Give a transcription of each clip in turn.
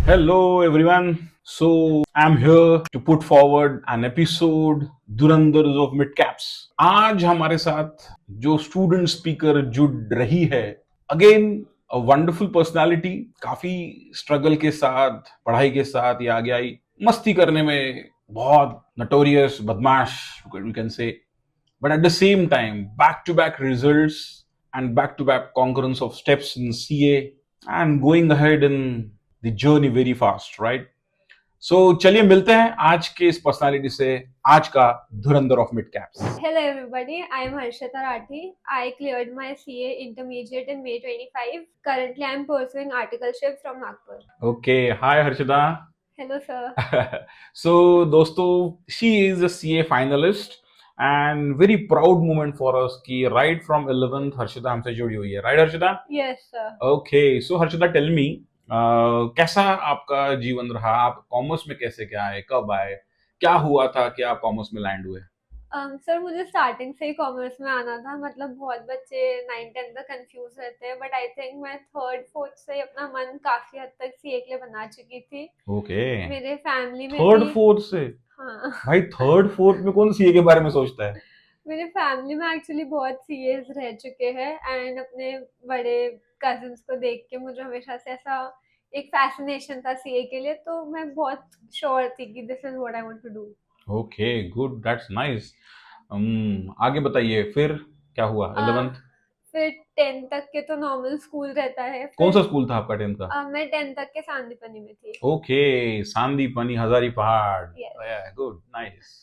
Hello everyone. So I'm here to put forward an episode Dhurandhars of mid caps. आज हमारे साथ जो student speaker जुड़ रही है, अगेन अ वंडरफुल पर्सनालिटी. काफी स्ट्रगल के साथ, पढ़ाई के साथ ये आगे आई. मस्ती करने में बहुत नटोरियस बदमाश we can say, but at the same time back to back results and back to back concurrence of steps in CA and going ahead in the journey very fast, right? So चलिए मिलते हैं आज के इस personality से, आज का धुरंधर of mid caps. Hello everybody, I am Harshita Rathi. I cleared my CA intermediate in May 25. Currently I am pursuing articleship from Nagpur. Okay, hi Harshita. Hello sir. So दोस्तों, she is a CA finalist and very proud moment for us कि right from 11th Harshita हमसे जुड़ी हुई है, right Harshita? Yes sir. Okay, so Harshita tell me, कैसा आपका जीवन रहा? आप कॉमर्स में कैसे क्या आए, कब आए, क्या हुआ था कि आप कॉमर्स में लैंड हुए? सर मुझे स्टार्टिंग से ही कॉमर्स में आना था. मतलब बहुत बच्चे 9-10 तक कंफ्यूज रहते हैं, बट आई थिंक मैं थर्ड फोर्थ से अपना मन काफी हद तक सीए के लिए बना चुकी थी. ओके, मेरे फैमिली में थर्ड भी. फोर्थ से? हाँ. भाई थर्ड फोर्थ में कौन सीए के बारे में सोचता है? मेरे फैमिली में एक्चुअली बहुत सीएस रह चुके हैं एंड अपने बड़े कजिन्स को देख के मुझे हमेशा से ऐसा एक फैसिनेशन था सीए के लिए, तो मैं बहुत श्योर थी कि this is what I want to do. Okay, good, that's nice. आगे बताइए, फिर क्या हुआ 11th? फिर 10th तक के तो नॉर्मल स्कूल रहता है. कौन फिर सा स्कूल था आपका 10th का? मैं 10th तक के सांदीपनी में थी. ओके, सांदीपनी हजारी पहाड़. यस. Good, nice.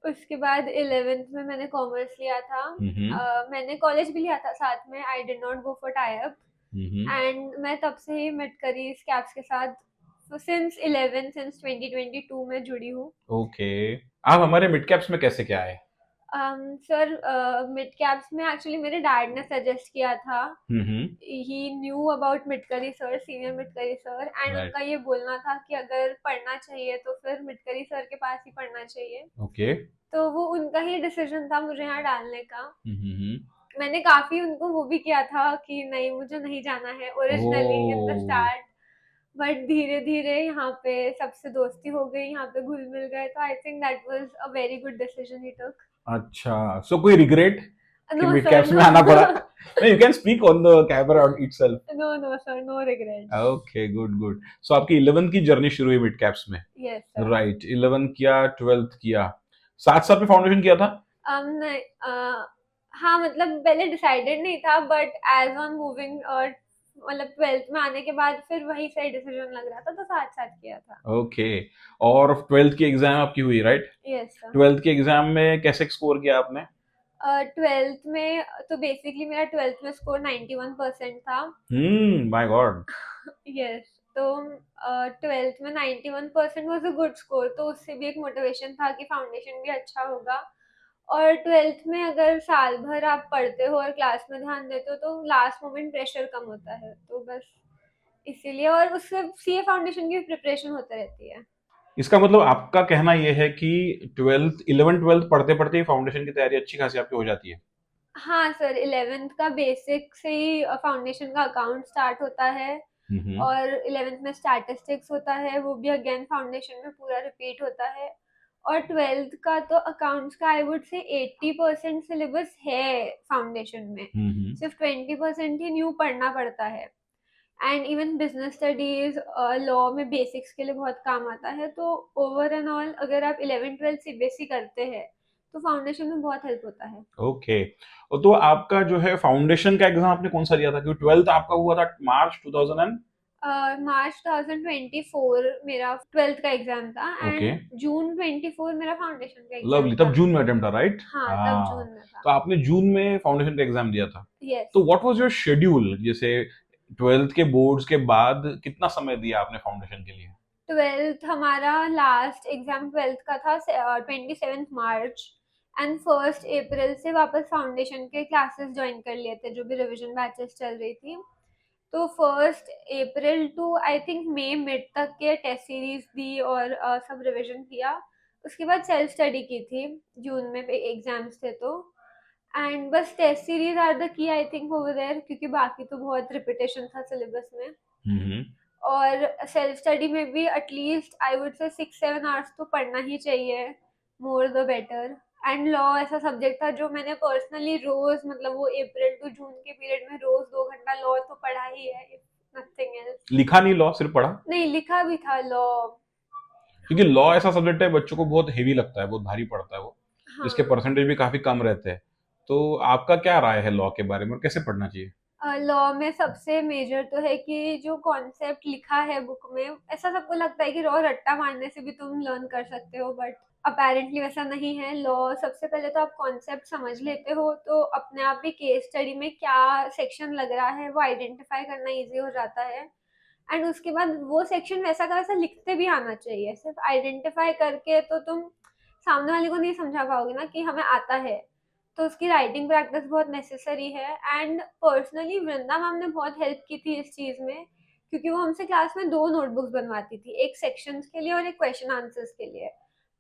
उसके बाद 11th में मैंने कॉमर्स लिया था. मैंने कॉलेज भी लिया था साथ में. I did not go for tie up and मैं तब से ही मिड करीज कैप्स के साथ सिंस 2022 में जुड़ी हूँ. ओके, आप हमारे मिड कैप्स में कैसे क्या आए? सर मिड कैप्स में एक्चुअली मेरे डैड ने सजेस्ट किया था. ही न्यू अबाउट मिडकरी सर, सीनियर मिडकरी सर, एंड Right. उनका ये बोलना था कि अगर पढ़ना चाहिए तो फिर मिडकरी सर के पास ही पढ़ना चाहिए. ओके. तो वो उनका ही डिसीजन था मुझे यहाँ डालने का. हम्म. मैंने काफी उनको वो भी किया था कि नहीं मुझे नहीं जाना है originally in the start, but धीरे धीरे यहाँ पे सबसे दोस्ती हो गई, यहाँ पे घुल मिल गए, तो I think that was a very good decision he took. अच्छा, सो कोई रिग्रेट कि नो मिड सर, कैप्स में आना पड़ा? नहीं, you can speak on the camera itself. No sir, no regret. Okay, good good. So आपकी 11th की जर्नी शुरू हुई मिड कैप्स में? Yes sir. राइट, 11th किया, 12th किया, साथ साथ में फाउंडेशन किया था? नहीं, हाँ मतलब पहले डिसाइडेड नहीं था, बट एज ऑन मूविंग और मतलब 12th में आने के बाद फिर वही सही डिसीजन लग रहा था, तो साथ साथ किया था. ओके. और 12th की एग्जाम आपकी हुई, राइट? Yes sir. 12th के एग्जाम में कैसे स्कोर किया आपने? 12th में तो बेसिकली मेरा 12th में स्कोर 91% था. My God. यस. तो 12th में 91% वाज अ गुड स्कोर, तो उससे भी एक मोटिवेशन था कि फाउंडेशन भी अच्छा होगा. और 12th में अगर साल भर आप पढ़ते हो और क्लास में ध्यान देते हो तो लास्ट मोमेंट प्रेशर कम होता है, तो बस इसीलिए. और उससे सीए फाउंडेशन की प्रिपरेशन होते रहती है. इसका मतलब आपका कहना यह है कि 12th 11 12th पढ़ते पढ़ते ही फाउंडेशन की तैयारी अच्छी खासी आपकी हो जाती है? हाँ सर, 11th का बेसिक से ही फाउंडेशन का अकाउंट स्टार्ट होता है. और 11th में स्टैटिस्टिक्स होता है, वो भी अगेन फाउंडेशन में पूरा रिपीट होता है. और 12th का तो अकाउंट्स का आई वुड से 80% सिलेबस है फाउंडेशन में. सिर्फ 20% ही न्यू पढ़ना पड़ता है. And even business studies law में बेसिक्स के लिए बहुत काम आता है. तो ओवर एंड ऑल अगर आप 11th-12th सीबीएसई करते हैं तो फाउंडेशन में बहुत हेल्प होता है. ओके. तो आपका जो है फाउंडेशन का एग्जाम आपने कौन सा दिया था? क्योंकि 12th आपका हुआ था मार्च 2000 एंड मार्च 2024 मेरा 12th का एग्जाम था ओके. एंड जून 24 मेरा फाउंडेशन का एग्जाम लवली, था. तब जून में अटेम्प्ट था, राइट? हाँ तब जून में था. तो आपने जून में फाउंडेशन का एग्जाम दिया था. यस. तो व्हाट वाज योर शेड्यूल? जैसे 12th के बोर्ड्स के बाद कितना समय दिया आपने फाउंडेशन के लिए? 12th हमारा लास्ट एग्जाम 12th का था 27 मार्च एंड 1 अप्रैल से वापस फाउंडेशन के क्लासेस ज्वाइन कर लिए थे, जो भी रिवीजन बैचेस चल रही थी. तो 1 अप्रैल टू आई थिंक मई मिड तक के टेस्ट सीरीज दी और सब रिवीजन किया. उसके बाद सेल्फ स्टडी की थी. जून में एग्जाम्स थे तो. एंड बस test series are the key I think over there, क्योंकि बाकी तो बहुत रिपीटेशन था सिलेबस में. और सेल्फ स्टडी में भी एटलीस्ट आई वुड से 6-7 आवर्स तो पढ़ना ही चाहिए, more the better. And law ऐसा सब्जेक्ट था जो मैंने पर्सनली रोज, मतलब वो अप्रैल टू जून के पीरियड में रोज 2 घंटा लॉ तो पढ़ा ही है, नथिंग एल्स। लिखा नहीं लॉ, सिर्फ पढ़ा? नहीं, लिखा भी था लॉ। क्योंकि लॉ ऐसा सब्जेक्ट है बच्चों को बहुत हेवी लगता है, बहुत भारी पड़ता है वो, जिसके हाँ, परसेंटेज भी काफी कम रहते हैं। तो आपका क्या राय है लॉ के बारे में और कैसे पढ़ना चाहिए? लॉ में सबसे मेजर तो है कि जो कॉन्सेप्ट लिखा है बुक में, ऐसा सबको लगता है कि लॉ रट्टा मारने से भी तुम लर्न कर सकते हो, बट अपेरेंटली वैसा नहीं है। लॉ सबसे पहले तो आप कॉन्सेप्ट समझ लेते हो तो अपने आप ही केस स्टडी में क्या सेक्शन लग रहा है वो आइडेंटिफाई करना इजी हो जाता है। एंड उसके बाद वो सेक्शन वैसा का वैसा लिखते भी आना चाहिए। सिर्फ आइडेंटिफाई करके तो तुम सामने वाले को नहीं समझा पाओगे ना कि हमें आता है। तो उसकी राइटिंग प्रैक्टिस बहुत नेसेसरी है। एंड पर्सनली वृंदा मैम ने बहुत हेल्प की थी इस चीज़ में, क्योंकि वो हमसे क्लास में 2 नोटबुक्स बनवाती थी, एक सेक्शंस के लिए और एक क्वेश्चन आंसर्स के लिए।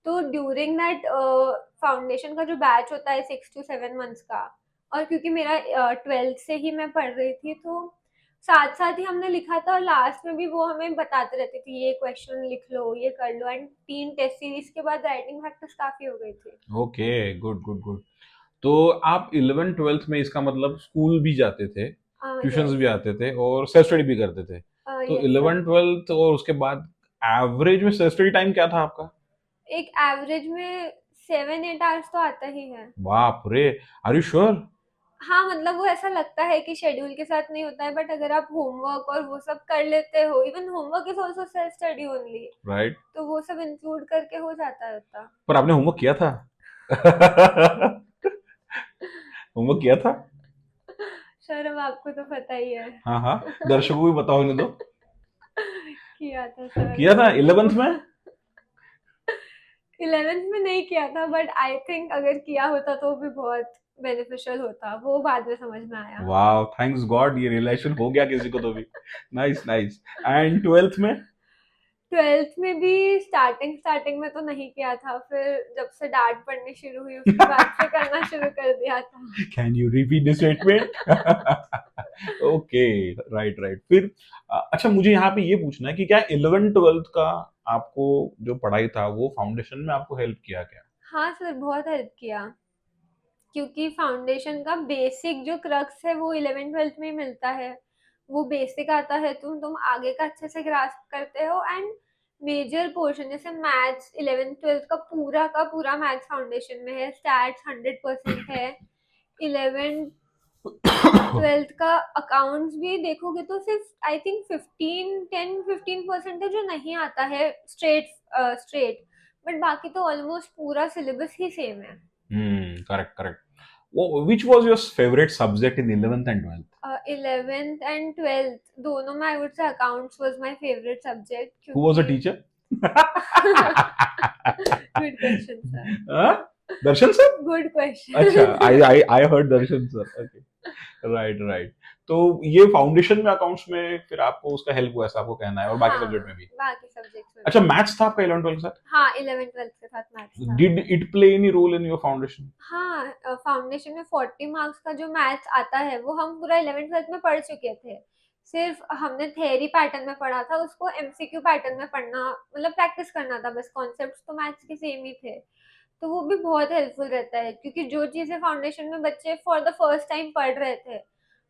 तो ड्यूरिंग दैट फाउंडेशन का जो बैच होता है 6 to 7 मंथ्स का, और क्योंकि मेरा 12th से ही मैं पढ़ रही थी, तो साथ साथ ही हमने लिखा था, और लास्ट में भी वो हमें बताते रहती थी ये क्वेश्चन लिख लो, ये कर लो। एंड 3 टेस्ट सीरीज के बाद राइटिंग प्रैक्टिस काफी हो गई थी। Okay, good good good. तो आप 11 ट्वेल्थ में, इसका मतलब स्कूल भी जाते थे, ट्यूशंस यस। भी आते थे और सेल्फ स्टडी भी करते थे। तो यस सर। 11 ट्वेल्थ और उसके बाद एवरेज में सेल्फ स्टडी टाइम क्या था आपका? एक एवरेज में 7-8 आवर्स तो आता ही है। बाप रे, आर यू श्योर? हाँ, मतलब वो ऐसा लगता है कि शेड्यूल के साथ नहीं होता है, बट अगर आप होमवर्क और वो सब कर लेते हो, even homework is also self study only, right. तो वो सब इंक्लूड करके हो जाता है उतना। पर आपने होमवर्क किया था? होमवर्क किया था? शर्म, आपको तो पता ही है। हाँ हाँ, दर्शकों को भी बताओ इन्हें तो। किया था सर किया था वो। 11th में? 11th में नहीं किया था, बट आई थिंक अगर किया होता तो भी बहुत बेनिफिशियल होता, वो बाद में समझ में आया। वाह, थैंक्स गॉड, ये रियलाइजेशन हो गया किसी को तो भी। Nice nice. एंड 12th में? 12th में भी स्टार्टिंग स्टार्टिंग में तो नहीं किया था, फिर जब से डांट पड़नी शुरू हुई उसके बाद से करना शुरू कर दिया था। Can you repeat the statement? Okay, right right. फिर अच्छा, मुझे यहाँ पे ये पूछना है कि क्या 11 ट्वेल्थ का आपको जो पढ़ाई था वो फाउंडेशन में आपको हेल्प किया क्या? हाँ सर, बहुत हेल्प किया, क्योंकि फाउंडेशन का बेसिक जो क्रक्स है वो 11th-12th में ही मिलता है। वो बेसिक आता है, तुम आगे का अच्छे से ग्रास्प करते हो। एंड मेजर पोर्शन जैसे मैथ्स 11th-12th का पूरा मैथ्स फाउंडेशन में है, स्टैट्स 100% है। 11th 12th का अकाउंट्स भी देखोगे तो सिर्फ आई थिंक 15% है जो नहीं आता है स्ट्रेट, बट बाकी तो ऑलमोस्ट पूरा सिलेबस ही सेम है। Correct correct. Which was your favorite subject in 11th and 12th? 11th and 12th दोनों में आई वुड से accounts was my favourite subject, Who was the क्योंकि teacher? Good question sir. हाँ? दर्शन sir? Good अच्छा, question. I heard Darshan sir. Okay, right right. तो ये foundation में accounts में फिर आपको उसका हेल्प हुआ, ऐसा आपको कहना है, और बाकी हाँ, सब्जेक्ट में भी? बाकी सब्जेक्ट्स में अच्छा, भी। मैथ्स था आपका 11 12 के साथ? हाँ, 11th-12th के साथ मैथ्स था। Did it play any role in your foundation? हाँ, फाउंडेशन में 40 मार्क्स का जो मैथ्स आता है वो हम पूरा 11th-12th में पढ़ चुके थे। सिर्फ हमने थ्योरी पैटर्न में पढ़ा था, उसको एमसीक्यू पैटर्न में पढ़ना, मतलब प्रैक्टिस करना था बस। कॉन्सेप्ट्स तो मैथ्स के सेम ही थे। तो वो भी बहुत हेल्पफुल रहता है, क्योंकि जो चीज़ें फाउंडेशन में बच्चे फॉर द फर्स्ट टाइम पढ़ रहे थे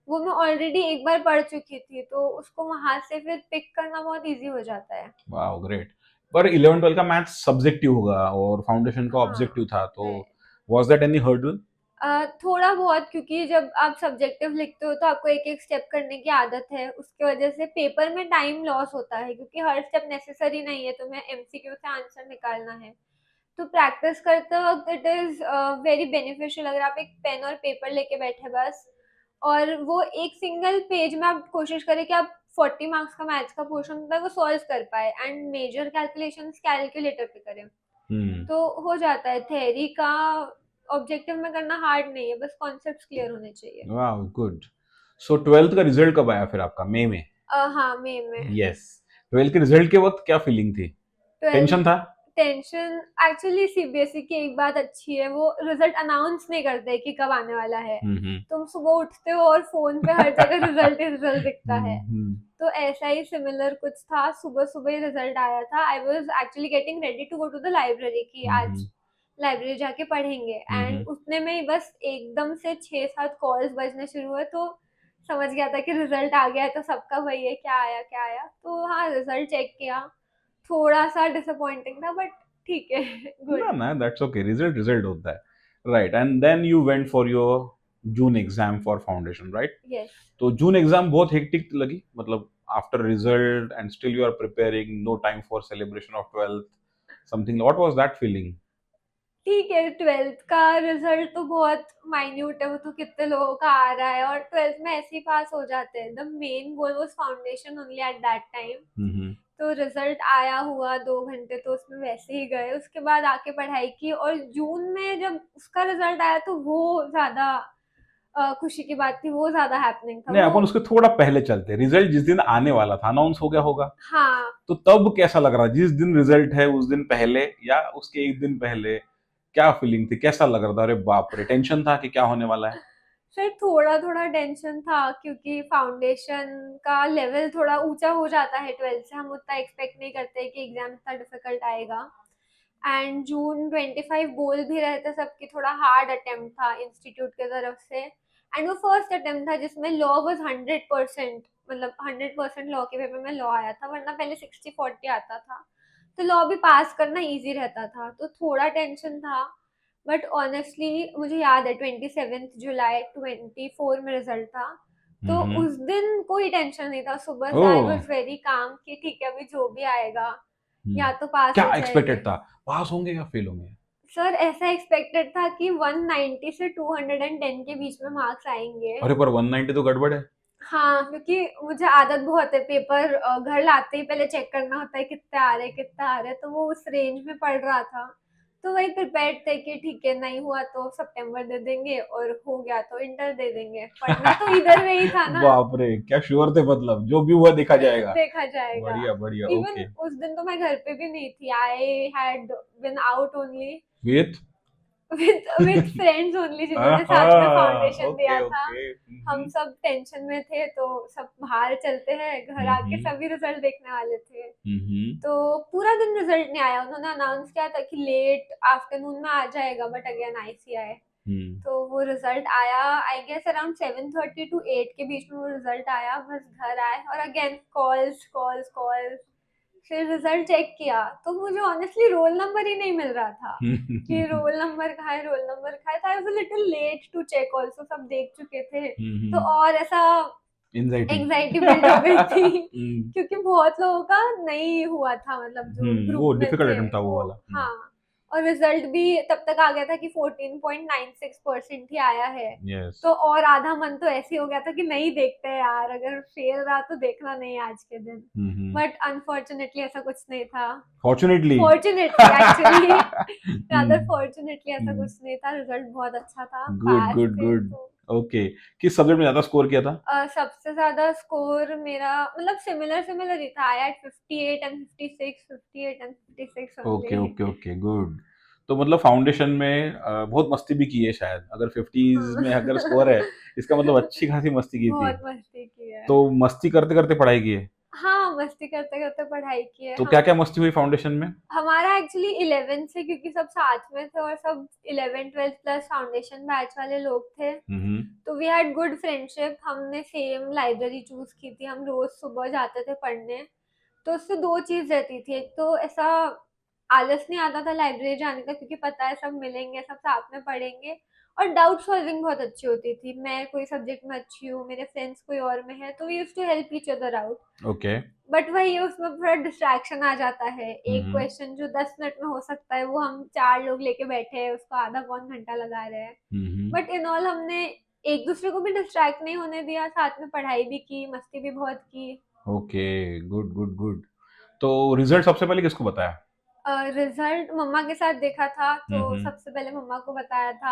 वो मैं ऑलरेडी एक बार पढ़ चुकी थी, तो उसको वहां से फिर पिक करना बहुत इजी हो जाता है। Wow, great. पर 11 12 का मैथ्स सब्जेक्टिव होगा और फाउंडेशन का हाँ, ऑब्जेक्टिव था, तो right. Was that any hurdle? थोड़ा बहुत, क्योंकि जब आप सब्जेक्टिव लिखते हो तो आपको एक एक स्टेप करने की आदत है, उसके वजह से पेपर में टाइम लॉस होता है, क्योंकि हर स्टेप नेसेसरी नहीं है, तुम्हें एमसीक्यू से आंसर निकालना है। तो प्रैक्टिस करते वक्त इट इज़ वेरी बेनिफिशियल अगर आप एक पेन और पेपर लेके बैठे बस, और वो एक सिंगल पेज में आप कोशिश करें कि आप 40 मार्क्स का मैथ्स का पोर्शन होता है वो सॉल्व कर पाए, एंड मेजर कैलकुलेशंस कैलकुलेटर पे करें, तो हो जाता है। थ्योरी का ऑब्जेक्टिव में करना हार्ड नहीं है, बस कॉन्सेप्ट्स क्लियर होने चाहिए। Wow, good. सो 12th का रिजल्ट कब आया फिर आपका? मई में? हाँ, मई में। यस। 12th के रिजल्ट के वक्त क्या फीलिंग थी? 12th टेंशन था? टेंशन, एक्चुअली सीबीएसई की एक बात अच्छी है, वो रिजल्ट अनाउंस नहीं करते कि कब आने वाला है। हम्म। तुम सुबह उठते हो और फोन पे हर जगह रिजल्ट ही रिजल्ट दिखता है। तो ऐसा ही सिमिलर कुछ था, सुबह सुबह ही रिजल्ट आया था। I was actually getting ready to go to the library कि आज लाइब्रेरी जाके पढ़ेंगे, एंड उतने में ही बस एकदम से 6-7 कॉल्स बजने शुरू हुए, तो समझ गया था कि रिजल्ट आ गया है, तो सबका वही है, क्या आया क्या आया। तो हाँ, रिजल्ट चेक किया, थोड़ा सा डिसअपॉइंटिंग था बट ठीक है, ना गुड। ना, दैट्स ओके, रिजल्ट रिजल्ट होता है, right. And then you went for your June exam for foundation, right? Yes. तो जून एग्जाम बहुत हेक्टिक लगी, मतलब after result and still you are preparing, no time for celebration of 12th, something, what was that feeling? ठीक है, 12th का result तो बहुत minute है, वो तो कितने लोगों का आ रहा है, और 12th में ऐसे ही पास हो जाते हैं। The main goal was foundation only at that time. तो रिजल्ट आया, हुआ 2 घंटे तो उसमें वैसे ही गए, उसके बाद आके पढ़ाई की, और जून में जब उसका रिजल्ट आया तो वो ज्यादा खुशी की बात थी, वो ज्यादा हैपनिंग था नहीं, वो। अपन उसके थोड़ा पहले चलते, रिजल्ट जिस दिन आने वाला था अनाउंस हो गया होगा, हाँ तो तब कैसा लग रहा, जिस दिन रिजल्ट है उस दिन पहले या उसके एक दिन पहले, क्या फीलिंग थी, कैसा लग रहा था? अरे बाप रे, टेंशन था कि क्या होने वाला है? सर, थोड़ा थोड़ा टेंशन था, क्योंकि फाउंडेशन का लेवल थोड़ा ऊंचा हो जाता है 12th से, हम उतना एक्सपेक्ट नहीं करते कि एग्जाम इतना डिफिकल्ट आएगा। एंड जून 25 बोल भी रहे थे सबकी, थोड़ा हार्ड अटेम्प्ट था इंस्टीट्यूट की तरफ से, एंड वो फर्स्ट अटेम्प्ट था जिसमें लॉ वाज 100%, मतलब 100% लॉ के पेपर में लॉ आया था, वरना पहले 60-40 आता था। तो लॉ भी पास करना इजी रहता था, तो थोड़ा टेंशन था। बट ऑनेस्टली मुझे याद है 27 जुलाई 24 में रिजल्ट था, तो उस दिन कोई टेंशन नहीं था, सुबह से आई ओह, वॉज वेरी काम कि ठीक है, अभी जो भी आएगा या तो पास क्या हो एक्सपेक्टेड जाएंगे। था, पास होंगे या फेल होंगे? सर, ऐसा एक्सपेक्टेड था कि 190 से 210 के बीच में मार्क्स आएंगे। अरे पर 190 तो गड़बड़ है। हाँ, क्योंकि मुझे आदत बहुत है, पेपर घर लाते ही पहले चेक करना होता है कितने आ रहे कितने आ रहे, तो वो उस रेंज में पड़ रहा था। तो वही प्रिपेयर्ड थे कि ठीक है, नहीं हुआ तो सितंबर दे देंगे, और हो गया तो इंटर दे देंगे, पढ़ना तो इधर में ही था ना। बाप रे, क्या श्योर थे, मतलब जो भी हुआ देखा जाएगा। देखा जाएगा। बढ़िया बढ़िया, इवन ओके। उस दिन तो मैं घर पे भी नहीं थी, I had been out only with with friends only, जिन्होंने साथ में फाउंडेशन ओके दिया था। ओके। हम सब टेंशन में थे, तो सब बाहर चलते हैं, घर आके सभी रिजल्ट देखने वाले थे। तो पूरा दिन रिजल्ट नहीं आया, उन्होंने अनाउंस किया था कि लेट आफ्टरनून में आ जाएगा, बट अगेन ICI। तो वो रिजल्ट आया, आई गेस अराउंड 7:30 to 8 के बीच में वो रिजल्ट आया, बस घर आए और अगेन कॉल्स कॉल्स कॉल्स। फिर रिजल्ट चेक किया तो मुझे ऑनेस्टली रोल नंबर ही नहीं मिल रहा था, कि रोल नंबर कहाँ है, रोल नंबर कहाँ है। I was a little late to check, also सब देख चुके थे, तो और ऐसा एंजाइटी। एंजाइटी बिल्ड हो गई थी, क्योंकि बहुत लोगों का नहीं हुआ था, मतलब जो वो ग्रुप में डिफिकल्ट थे अटेम्प्ट था वो वो। वाला। हाँ, और रिजल्ट भी तब तक आ गया था कि 14.96% ही आया है। यस। तो और आधा मन तो ऐसे ही हो गया था कि नहीं देखते हैं यार, अगर फेल रहा तो देखना नहीं है आज के दिन। बट अनफॉर्चुनेटली ऐसा कुछ नहीं था। Fortunately. Fortunately actually, rather fortunately ऐसा कुछ नहीं था, रिजल्ट बहुत अच्छा था, गुड पास गुड थे गुड। तो। ओके, किस सब्जेक्ट में ज्यादा स्कोर किया था? सबसे ज्यादा स्कोर मेरा मतलब सिमिलर सिमिलर ही था, I had 58 and 56, 58 and 56 okay only. Okay okay, good. तो मतलब फाउंडेशन में बहुत मस्ती भी की है शायद, अगर 50s में अगर स्कोर है, इसका मतलब अच्छी खासी मस्ती की थी। बहुत मस्ती की है। तो मस्ती करते करते पढ़ाई की है? हाँ, मस्ती करते करते पढ़ाई की है तो क्या हम। क्या मस्ती हुई फाउंडेशन में? हमारा एक्चुअली 11th से, क्योंकि सब साथ में थे और सब 11th 12th plus foundation batch वाले लोग थे, तो वी हैड गुड फ्रेंडशिप। हमने सेम लाइब्रेरी चूज की थी, हम रोज सुबह जाते थे पढ़ने। तो उससे दो चीज रहती थी, एक तो ऐसा आलस नहीं आता था लाइब्रेरी जाने का, क्योंकि पता है सब मिलेंगे, सब साथ में पढ़ेंगे, और डाउट सॉल्विंग बहुत अच्छी होती थी। मैं कोई सब्जेक्ट में अच्छी हूँ, मेरे फ्रेंड्स कोई और में है, तो we used to help each other out. Okay. But वही उसमें थोड़ा डिस्ट्रैक्शन आ जाता है, एक क्वेश्चन जो 10 मिनट में हो सकता है, वो हम 4 लोग लेके बैठे हैं, उसको आधा पौन घंटा लगा रहे हैं। बट इन ऑल हमने एक दूसरे को भी डिस्ट्रैक्ट नहीं होने दिया, साथ में पढ़ाई भी की, मस्ती भी बहुत की। Okay, good good good. तो रिजल्ट सबसे पहले किसको बताया? रिजल्ट मम्मा के साथ देखा था, तो सबसे पहले मम्मा को बताया था।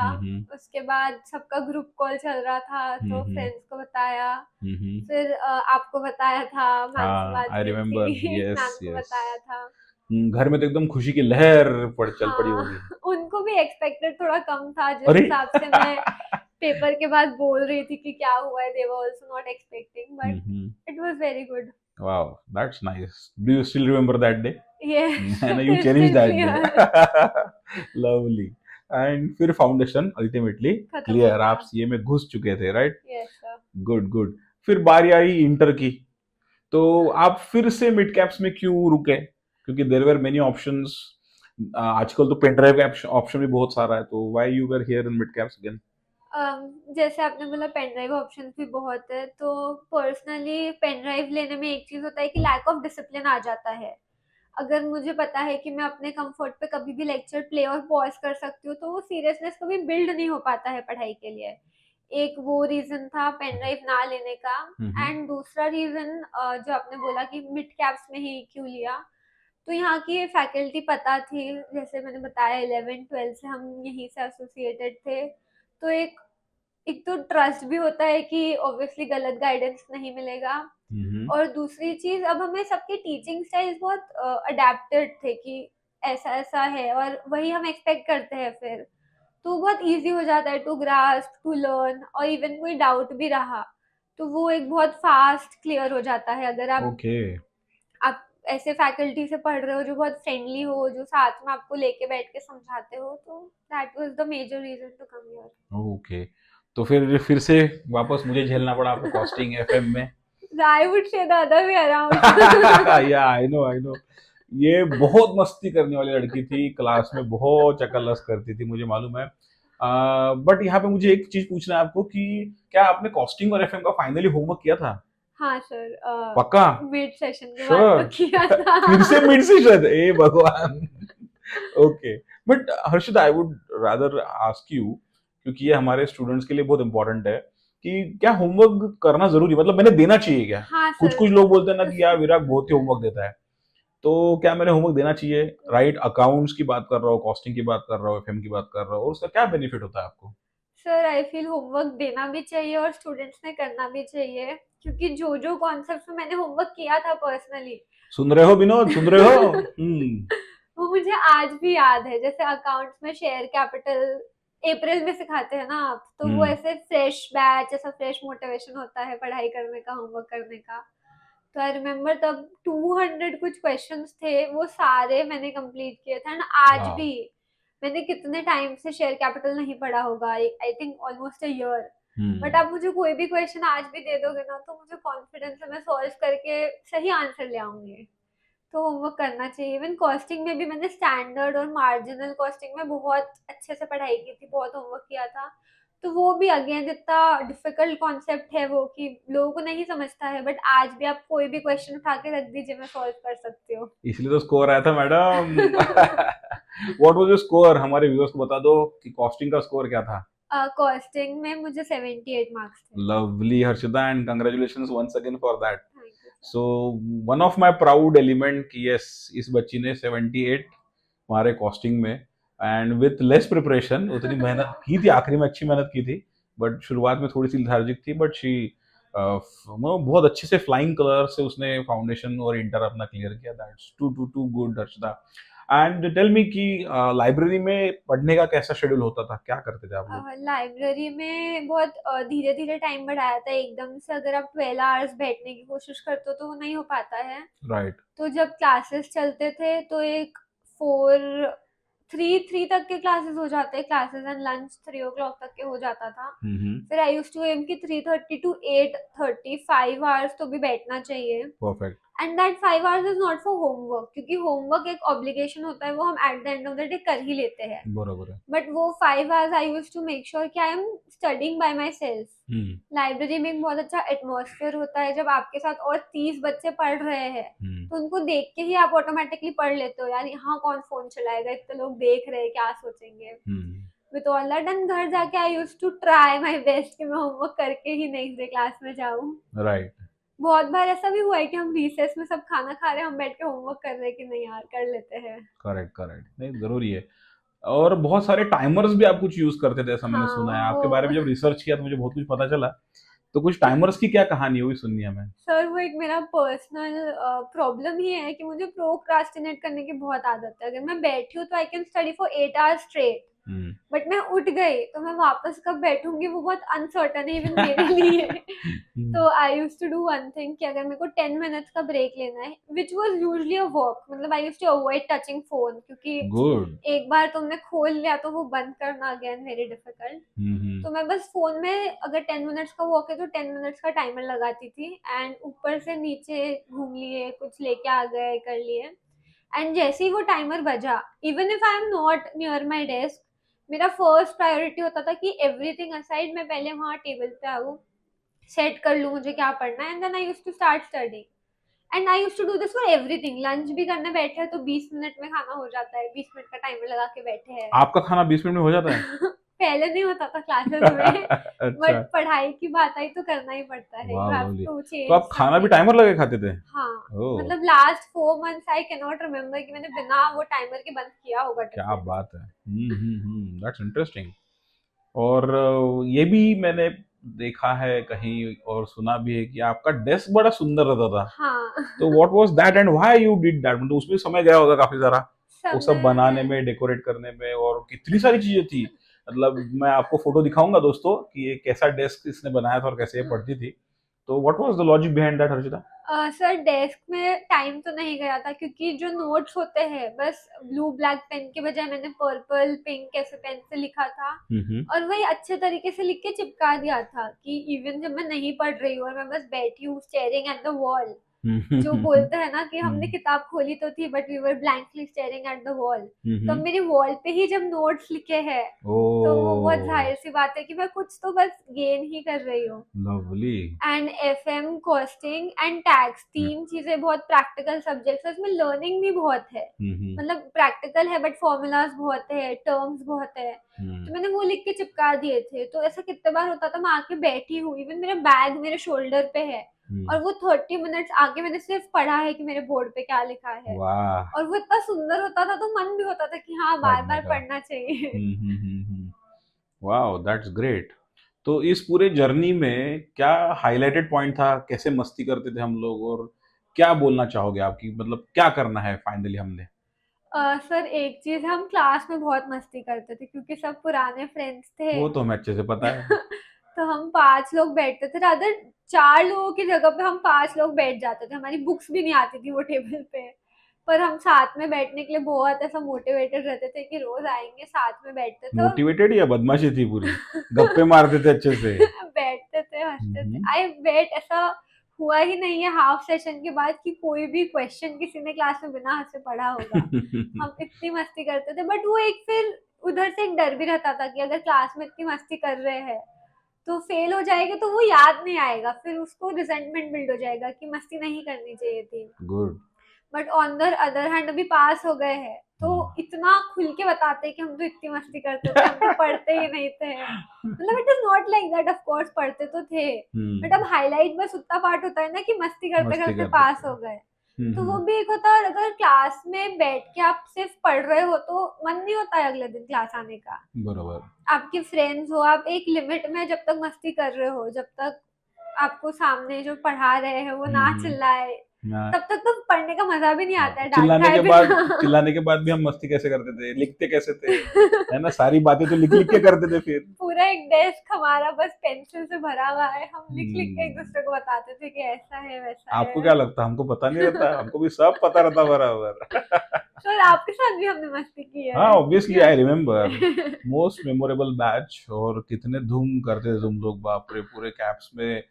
उसके बाद सबका ग्रुप कॉल चल रहा था, तो फ्रेंड्स को बताया। फिर आपको बताया था, मैम से हाँ, बात आई हुई रिमेम्बर, थी, यस मैम को यस। बताया था। घर में तो एकदम खुशी की लहर चल पड़ी हाँ, होगी। उनको भी एक्सपेक्टेड थोड़ा कम था, जिस अरे हिसाब से मैं पेपर के बाद बोल रही थी कि क्या हुआ है, they were also not expecting, but Mhm. it was very good. Wow, that's nice. Do you still remember that day? Yes, No, you it's cherish still that clear. day. Lovely. And फिर foundation ultimately खत्म हो clear, गया. आप CA में घुस चुके थे, right? Yes, sir. Good good. फिर बारी आई इंटर की, तो आप फिर से मिड कैप्स में क्यों रुके? क्योंकि देयर वर मेनी ऑप्शंस, आजकल तो पेन ड्राइव का ऑप्शन भी बहुत सारा है, तो why you were here in mid caps again? जैसे आपने बोला पेन ड्राइव ऑप्शन भी बहुत है, तो पर्सनली पेन ड्राइव लेने में एक चीज होता है कि लैक ऑफ डिसिप्लिन आ जाता है. अगर मुझे पता है कि मैं अपने कंफर्ट पे कभी भी लेक्चर प्ले और पॉज कर सकती हूँ, तो वो सीरियसनेस कभी बिल्ड नहीं हो पाता है पढ़ाई के लिए. एक वो रीजन था पेन ड्राइव ना लेने का. एंड दूसरा रीजन जो आपने बोला कि मिड कैप्स में ही क्यों लिया, तो यहाँ की फैकल्टी पता थी. जैसे मैंने बताया 11th 12th से हम यहीं से एसोसिएटेड थे, तो एक तो ट्रस्ट भी होता है कि ऑब्वियसली गलत गाइडेंस नहीं मिलेगा. और दूसरी चीज, अब हमें सबके टीचिंग स्टाइल बहुत अडेप्टेड थे कि ऐसा ऐसा है और वही हम एक्सपेक्ट करते हैं फिर. तो बहुत इजी हो जाता है टू ग्रास्प, टू लर्न, और इवन कोई डाउट भी रहा तो वो एक बहुत फास्ट क्लियर हो जाता है अगर ओके. आप ऐसे फैकल्टी से पढ़ रहे हो जो बहुत फ्रेंडली हो, जो साथ में आपको लेके बैठ के समझाते हो. तो that was the major reason to come here. Okay. तो फिर से वापस मुझे झेलना पड़ा आपको कॉस्टिंग एफएम में. I would say the other way around. या आई नो. ये बहुत मस्ती करने वाली लड़की थी, क्लास में बहुत चकलस करती थी, मुझे मालूम है. बट यहाँ पे मुझे एक चीज पूछना है आपको कि क्या आपने कॉस्टिंग और एफएम का फाइनली होमवर्क किया था? हाँ सर, पक्का? मिड सेशन के बाद श्योर? तो किया था. फिर से मिड सेशन, ए भगवान. Okay. But Harshit, I would rather ask you, क्योंकि ये हमारे स्टूडेंट्स के लिए बहुत इंपॉर्टेंट है, कि क्या होमवर्क करना जरूरी, मतलब मैंने देना चाहिए क्या? हाँ कुछ सर. कुछ लोग बोलते हैं ना कि यार विराग बहुत ही होमवर्क देता है, तो क्या मैंने होमवर्क देना चाहिए? राइट, अकाउंट्स की बात कर रहा हूँ, कॉस्टिंग की बात कर रहा हूँ, एफएम की बात कर रहा हूँ, और उसका क्या बेनिफिट होता है आपको? सर आई फील होमवर्क देना भी चाहिए और स्टूडेंट्स ने करना भी चाहिए, क्योंकि जो जो कॉन्सेप्ट में मैंने होमवर्क किया था पर्सनली, सुन रहे हो विनोद, सुन रहे हो? वो मुझे आज भी याद है. जैसे अकाउंट्स में शेयर कैपिटल अप्रैल में सिखाते हैं ना आप, तो वो ऐसे फ्रेश बैच, ऐसा फ्रेश मोटिवेशन होता है पढ़ाई करने का, होमवर्क करने का. तो आई रिमेम्बर तब 200 कुछ क्वेश्चंस थे, वो सारे मैंने कंप्लीट किए थे. एंड आज वाह. भी मैंने कितने टाइम से शेयर कैपिटल नहीं पढ़ा होगा, I think almost a year. But आप मुझे कोई भी क्वेश्चन आज भी दे दोगे ना, तो मुझे कॉन्फिडेंस है मैं सॉल्व करके सही आंसर ले आऊंगी. तो होमवर्क करना चाहिए. इवन कॉस्टिंग में भी मैंने स्टैंडर्ड और मार्जिनल कॉस्टिंग में बहुत अच्छे से पढ़ाई की थी, बहुत होमवर्क किया था. तो वो भी अगेन इतना डिफिकल्ट कॉन्सेप्ट है वो कि लोगों को नहीं समझता है, बट आज भी आप कोई भी क्वेश्चन उठा के रख दीजिए, मैं सॉल्व कर सकती हूँ. इसलिए तो स्कोर आया था madam. What was your score? हमारे व्यूअर्स को बता दो कि कॉस्टिंग का स्कोर क्या था. कॉस्टिंग में मुझे 78 मार्क्स थे. Lovely Harshita, and congratulations once again for that. Thank you sir. So one of my proud element कि यस, इस बच्ची ने 78 हमारे कॉस्टिंग में, एंड विथ लेस प्रिपरेशन, उतनी मेहनत की थी, आखिरी में अच्छी मेहनत की थी, बट शुरुआत में थोड़ी सी लेथार्जिक थी, बट शी बहुत अच्छे से फ्लाइंग कलर से उसने फाउंडेशन और इंटर अपना क्लियर किया. That's too too too good Harshita. And tell me कि लाइब्रेरी में पढ़ने का कैसा शेड्यूल होता था, क्या करते थे आप लोग? लाइब्रेरी में बहुत धीरे धीरे टाइम बढ़ाया था. एकदम से अगर आप 12 आवर्स बैठने की कोशिश करते हो तो वो नहीं हो पाता है. राइट. तो जब क्लासेस चलते थे तो एक 3 तक के क्लासेस हो जाते, क्लासेस एंड लंच 3 o'clock तक के हो जाता था. फिर आई यूज टू एम की 3:30 to 8:30 5 आवर्स तो भी बैठना चाहिए. Perfect. And that 5 hours is not for homework, क्योंकि होमवर्क एक ऑब्लिगेशन होता है, वो हम at the end of the day कर ही लेते हैं. बरोबर है. बट वो 5 hours I use to make sure कि I am studying by my self. Library में एक बहुत अच्छा एटमॉस्फेयर होता है. जब आपके साथ और 30 बच्चे पढ़ रहे हैं तो उनको देख के ही आप ऑटोमेटिकली पढ़ लेते हो, यार यहाँ कौन फोन चलाएगा, इतने लोग देख रहे हैं, क्या सोचेंगे. विद ऑल दैट एंड घर जाके I use to try my best कि मैं होमवर्क करके ही नेक्स्ट डे क्लास में जाऊँ. राइट. बहुत बार ऐसा भी हुआ है कि हम रिसेस में सब खाना खा रहे हैं, हम बैठ के होमवर्क कर रहे हैं कि नहीं यार कर लेते हैं. करेक्ट करेक्ट, नहीं जरूरी है. और बहुत सारे टाइमर्स भी आप कुछ यूज करते थे, ऐसा मैंने सुना है आपके बारे में. जब रिसर्च किया तो मुझे बहुत कुछ पता चला. तो कुछ टाइमर्स की क्या कहानी हुई, सुननी है हमें. सर वो एक मेरा पर्सनल प्रॉब्लम ही है कि मुझे प्रोक्रास्टिनेट करने की बहुत आदत है. अगर मैं बैठी हूँ तो I can study for 8 hours straight, but मैं उठ गई तो मैं वापस कब बैठूंगी वो बहुत अनसर्टन है इवन मेरे लिए। तो I use to do one thing कि अगर मेरे को 10 मिनट्स का ब्रेक लेना है which was usually a walk, मतलब I use to avoid touching phone, क्योंकि गुड। एक बार तुमने खोल लिया तो वो बंद करना अगेन वेरी डिफिकल्ट। तो मैं बस फोन में अगर 10 मिनट्स का वॉक है तो 10 मिनट्स का टाइमर लगाती थी, एंड ऊपर से नीचे घूम लिए, कुछ लेके आ गए, कर लिए। एंड जैसे ही वो टाइमर बजा, even if I am not near my desk, मेरा फर्स्ट प्रायोरिटी होता था कि एवरीथिंग असाइड मैं पहले वहाँ टेबल पे आऊँ, सेट कर लूँ मुझे क्या पढ़ना है, and then I use to start studying. And I use to do this for everything. Lunch भी करने बैठे हैं तो 20 मिनट में खाना हो जाता है, 20 मिनट का टाइमर लगा के बैठे हैं। आपका खाना 20 मिनट में हो जाता है? पहले नहीं होता था क्लासेस में, अच्छा। बट पढ़ाई की बात आई तो करना ही पड़ता है, वाह यू हैव लवली। टू तो चेंज आप खाना भी समथिंग। टाइमर लगे खाते थे? हाँ, ओह, मतलब last 4 months I can not remember कि मैंने बिना वो टाइमर के बंद किया होगा क्या टिफिन। बात है। That's interesting. और ये भी मैंने देखा है कहीं और सुना भी है कि आपका डेस्क बड़ा सुंदर रहता था। हाँ। तो what was that and why you did that? मतलब उसमें समय गया होगा काफी सारा, वो सब बनाने समय। में, डेकोरेट करने में, और कितनी सारी चीजें थी। मतलब मैं आपको फोटो दिखाऊंगा दोस्तों कि ये कैसा डेस्क इसने बनाया था और कैसे ये पढ़ती थी। तो what was the logic behind that, Harshita? Sir desk में टाइम तो नहीं गया था, क्योंकि जो नोट्स होते हैं बस ब्लू ब्लैक पेन के बजाय मैंने पर्पल पिंक ऐसे पेन से लिखा था, हम्म और वही अच्छे तरीके से लिख के चिपका दिया था कि इवन जब मैं नहीं पढ़ रही हूँ और मैं बस बैठी हूँ स्टेयरिंग एट द वॉल, जो बोलते हैं ना कि हमने किताब खोली तो थी but we were blankly staring at the wall, तो मेरी वॉल पे ही जब नोट्स लिखे हैं तो वो बहुत ओ जाहिर सी बात है कि मैं कुछ तो बस गेन ही कर रही हूँ। Lovely. And FM, costing and tax, तीन चीजें बहुत प्रैक्टिकल सब्जेक्ट्स है, उसमें लर्निंग भी बहुत है, मतलब प्रैक्टिकल है बट फॉर्मूलाज बहुत है, टर्म्स बहुत है। तो मैंने वो लिख के चिपका दिए थे, तो ऐसा कितने बार होता था मैं आके बैठी हूँ, इवन मेरा बैग मेरे शोल्डर पे है और वो 30 मिनट्स आगे मैंने सिर्फ पढ़ा है कि मेरे बोर्ड पे क्या लिखा है, वाह, और वो इतना सुंदर होता था तो मन भी होता था कि हाँ बार पढ़ने बार का। पढ़ना चाहिए। Wow that's great. तो इस पूरे जर्नी में क्या हाइलाइटेड पॉइंट था? कैसे मस्ती करते थे हम लोग, और क्या बोलना चाहोगे आपकी, मतलब क्या करना है फाइनली हमने? सर एक चीज, हम क्लास में बहुत मस्ती करते थे क्योंकि सब पुराने फ्रेंड्स थे। वो तो हमें अच्छे से पता है। तो हम 5 लोग बैठते थे, रादर 4 लोगों की जगह पे हम 5 लोग बैठ जाते थे, हमारी बुक्स भी नहीं आती थी वो टेबल पे, पर हम साथ में बैठने के लिए बहुत ऐसा मोटिवेटेड रहते थे कि रोज आएंगे साथ में बैठते थे और मोटिवेटेड या बदमाशी थी पूरी? गप्पे मारते थे अच्छे से? बैठते थे, हंसते थे। हम्म। आई बेट ऐसा हुआ ही नहीं है हाफ सेशन के बाद कि कोई भी क्वेश्चन किसी ने क्लास में बिना हंसे पढ़ा होगा। हम इतनी मस्ती करते थे, बट वो एक फिर उधर से एक डर भी रहता था कि अगर क्लास में इतनी मस्ती कर रहे हैं तो फेल हो जाएगा तो वो याद नहीं आएगा, फिर उसको रिजेंटमेंट बिल्ड हो जाएगा कि मस्ती नहीं करनी चाहिए थी। Good. But on the other hand अभी पास हो गए हैं तो इतना खुल के बताते हैं कि हम तो इतनी मस्ती करते थे, हम तो पढ़ते ही नहीं थे। मतलब it is not like that, of course पढ़ते तो थे, बट अब हाईलाइट बस उतना पार्ट होता है ना कि मस्ती करते मस्ती करते करते पास थे। हो गए। तो वो भी एक होता है, और अगर क्लास में बैठ के आप सिर्फ पढ़ रहे हो तो मन नहीं होता है अगले दिन क्लास आने का। बरोबर। आपके फ्रेंड्स हो, आप एक लिमिट में जब तक मस्ती कर रहे हो, जब तक आपको सामने जो पढ़ा रहे हैं वो ना चिल्लाए, हाँ, तब तक तो पढ़ने का मजा भी नहीं आता है डांट चिल्लाने खाए के बाद, बिना। चिल्लाने के बाद भी हम मस्ती कैसे करते थे, लिखते कैसे थे, है ना? सारी बातें तो लिख लिख के करते थे फिर। पूरा एक डेस्क हमारा बस पेंसिल से भरा हुआ है, हम लिख लिख के एक हम्म, दूसरे को बताते थे कि ऐसा है वैसा आपको क्या है। लगता, हमको पता नहीं रहता? हमको भी सब पता रहता बराबर। सर आपके साथ भी हमने मस्ती की हाँ, है। Obviously I remember. Most memorable batch, और कितने धूम करते थे तुम लोग, बाप रे, पूरे कैप्स में,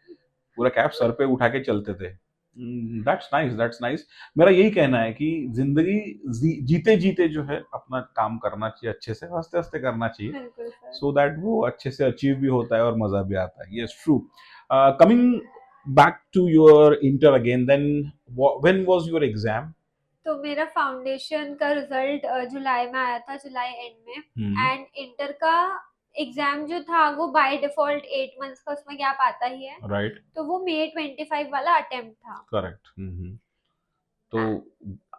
पूरा कैप सर पे उठा के चलते थे। That's nice, that's nice. मेरा यही कहना है कि जिंदगी जीते जीते जो है अपना काम करना चाहिए, अच्छे से हंसते हंसते करना चाहिए, बिल्कुल सर। सो दैट वो अच्छे से अचीव भी होता है और मजा भी आता है। Yes, true. Coming back to your inter again, then when was your exam? तो मेरा फाउंडेशन का रिजल्ट जुलाई में आया था, जुलाई एंड में, एंड इंटर का एग्जाम जो था वो बाय डिफॉल्ट 8 मंथ्स का उसमें गैप आता ही है, राइट, तो वो मई 25 वाला अटेम्प्ट था। करेक्ट। तो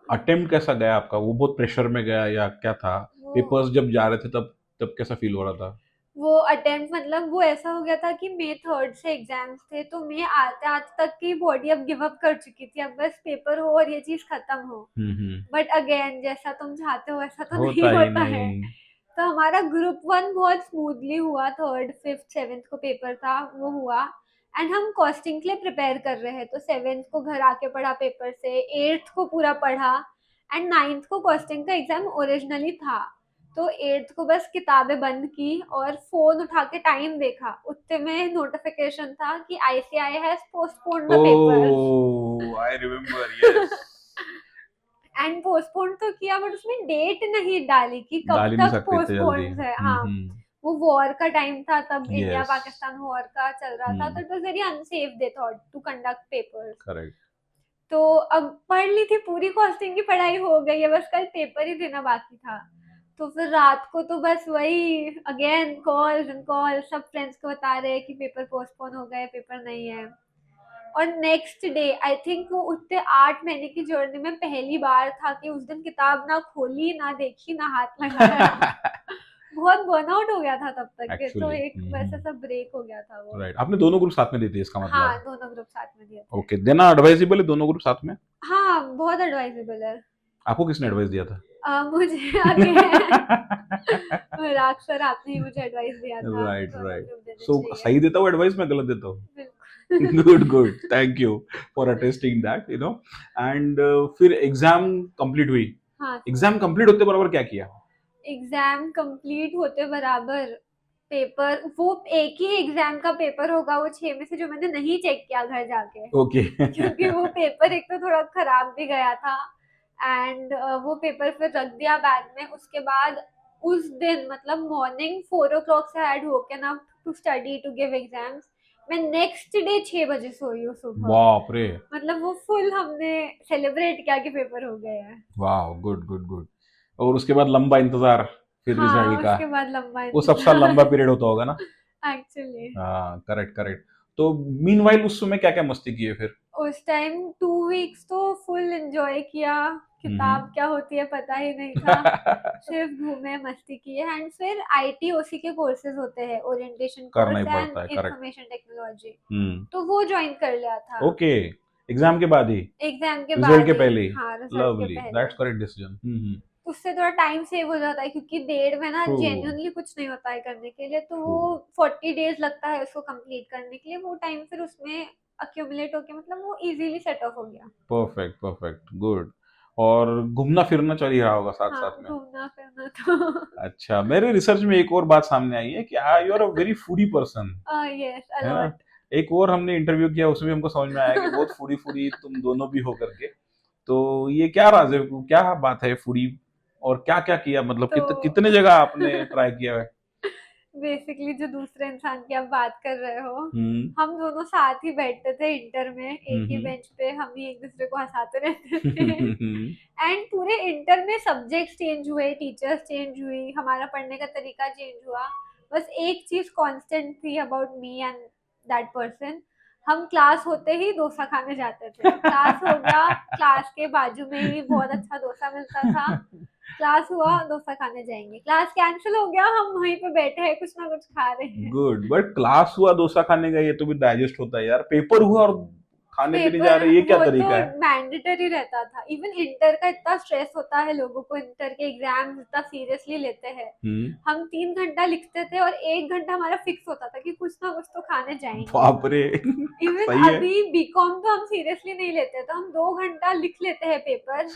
अटेम्प्ट कैसा गया आपका? वो बहुत प्रेशर में गया या क्या था? वो पेपर्स जब जा रहे थे तब तब कैसा फील हो रहा था? वो अटेम्प्ट मतलब वो ऐसा हो गया था कि मई 3 से एग्जाम्स थे, तो मई आते आज तक की बॉडी अब गिव अप कर चुकी थी, अब बस पेपर हो और ये चीज खत्म हो। हम्म। बट अगेन जैसा तुम चाहते हो वैसा तो नहीं होता ही होता है। नहीं। तो हमारा ग्रुप 1 बहुत स्मूथली हुआ, 3rd 5th 7th को पेपर था वो हुआ, एंड हम कॉस्टिंग के लिए प्रिपेयर कर रहे हैं, तो 7th को घर आके पढ़ा पेपर से, 8th को पूरा पढ़ा, एंड 9th को कॉस्टिंग का एग्जाम ओरिजिनली था। तो 8th को बस किताबें बंद की और फोन उठा के टाइम देखा, उतने में नोटिफिकेशन था कि ICAI has postponed the paper. Oh, I remember, yes. And postpone तो किया, बट उसमें डेट नहीं डाली कि कब डाल ही नहीं तक सकते थे जल्दी। पोस्टपोन है। हाँ, वो वॉर का टाइम था तब, इंडिया Yes. पाकिस्तान वॉर का चल रहा था, तो it was very unsafe they thought to conduct papers. Correct. तो अब पढ़ ली थी, पूरी कॉस्टिंग की पढ़ाई हो गई है, बस कल पेपर ही देना बाकी था। तो फिर रात को तो बस वही अगेन कॉल्स एंड कॉल्स, सब फ्रेंड्स को बता रहे हैं कि पेपर पोस्टपोन हो गए, पेपर नहीं है। और नेक्स्ट डे आई थिंक वो उतने 8 महीने की जर्नी में पहली बार था कि उस दिन किताब ना खोली, ना देखी, ना हाथ लगाया। बहुत बर्नआउट हो गया था तब तक के, तो Actually. एक वैसा सा ब्रेक हो गया था वो। Right. आपने दोनों ग्रुप साथ में दिए थे इसका हाँ, मतलब? दोनों ग्रुप साथ में दिए थे। ओके, देना एडवाइजेबल है दोनों ग्रुप साथ में? हाँ, बहुत एडवाइजेबल है। आपको किसने एडवाइस दिया था? मुझे अगेन राग सर आपने ही मुझे एडवाइस दिया था, राइट दोनों राइट। ग्रुप देने सो चाहिए। सही देता हूँ एडवाइस, मैं गलत देता हूँ? बिल्कुल। Good good, thank you for attesting that, you know. And फिर एग्जाम कंप्लीट हुई। हाँ, एग्जाम कंप्लीट होते बराबर क्या किया? एग्जाम कंप्लीट होते बराबर पेपर, वो एक ही एग्जाम का पेपर होगा वो 6 में से, जो मैंने नहीं चेक किया घर जाके, ओके। क्योंकि वो पेपर एक तो थोड़ा खराब भी गया था, एंड वो पेपर फिर रख दिया बैग में। उसके बाद उस दिन मतलब मॉर्निंग 4 o'clock से I had woken up to study to give exams. मैं नेक्स्ट डे 6 बजे सोई हूँ सुबह। बाप रे। मतलब वो फुल हमने सेलिब्रेट किया कि पेपर हो गए हैं। वाह, गुड गुड गुड। और उसके बाद लंबा इंतजार फिर हाँ, रिजल्ट का। उसके बाद लंबा वो सबसे लंबा पीरियड होता होगा ना? एक्चुअली हाँ, करेक्ट करेक्ट। तो मीनवाइल उस समय क्या क्या मस्ती किए फिर? उस टाइम 2 वीक्स तो फुल एंजॉय किया, किताब क्या होती है पता ही नहीं था, सिर्फ घूमे मस्ती किए। एंड फिर ITOC के कोर्सेज होते हैं, ओरिएंटेशन करना ही कोर्स पड़ता एंड है, करेक्ट। इंफॉर्मेशन टेक्नोलॉजी, हम्म। तो वो ज्वाइन कर लिया था ओके, एग्जाम के बाद ही? एग्जाम के रिजल्ट बाद के ही। पहले ही? हाँ, रिजल्ट के लवली, पहले। That's correct decision. उससे थोड़ा टाइम सेव हो जाता है, क्योंकि 1.5 महीना ट्रू जेन्युइनली कुछ नहीं होता है करने के लिए, तो ट्रू। वो 40 डेज लगता है उसको कंप्लीट करने के लिए, वो टाइम फिर उसमें अक्यूमुलेट होके मतलब वो इजीली सेट ऑफ हो गया। Perfect perfect, good. और घूमना फिरना चल ही रहा होगा साथ हाँ, साथ में? घूमना फिरना तो अच्छा, मेरे रिसर्च में एक और बात सामने आई है कि you are a very foodie person, yes, a है ना? लॉट। एक और हमने इंटरव्यू किया, उसमें हमको समझ में आया कि बहुत फूडी फूडी तुम दोनों भी हो करके। तो ये क्या राज है, क्या बात है फूडी? और क्या क्या किया, मतलब तो कितने जगह आपने ट्राई किया है? बेसिकली जो दूसरे इंसान की आप बात कर रहे हो, हम्म हम दोनों साथ ही बैठते थे इंटर में, एक ही हम्म बेंच पे, हम ही एक दूसरे को हंसाते रहते थे। हम्म। एंड पूरे इंटर में सब्जेक्ट्स चेंज हुए, टीचर्स चेंज हुई, हमारा पढ़ने का तरीका चेंज हुआ, बस एक चीज कांस्टेंट थी about me and that person, हम क्लास होते ही डोसा खाने जाते थे। क्लास हो गया, क्लास के बाजू में ही बहुत अच्छा डोसा मिलता था, क्लास हुआ डोसा खाने जाएंगे, क्लास कैंसिल हो गया, हम वहीं पे बैठे हैं कुछ ना कुछ खा रहे हैं। गुड, बट क्लास हुआ डोसा खाने का, ये तो भी डाइजेस्ट होता है यार। पेपर हुआ और खाने पे नहीं जा पेपर रहे, ये क्या वो तो तरीका है? मैंडेटरी रहता था। इवन इंटर का इतना स्ट्रेस होता है लोगों को, इंटर के एग्जाम्स इतना सीरियसली लेते हैं, हम 3 घंटा लिखते थे और 1 घंटा हमारा फिक्स होता था कि कुछ ना कुछ तो खाने जाएंगे। बाप रे। इवन सही है। अभी बीकॉम तो हम सीरियसली नहीं लेते, तो हम 2 घंटा लिख लेते हैं पेपर,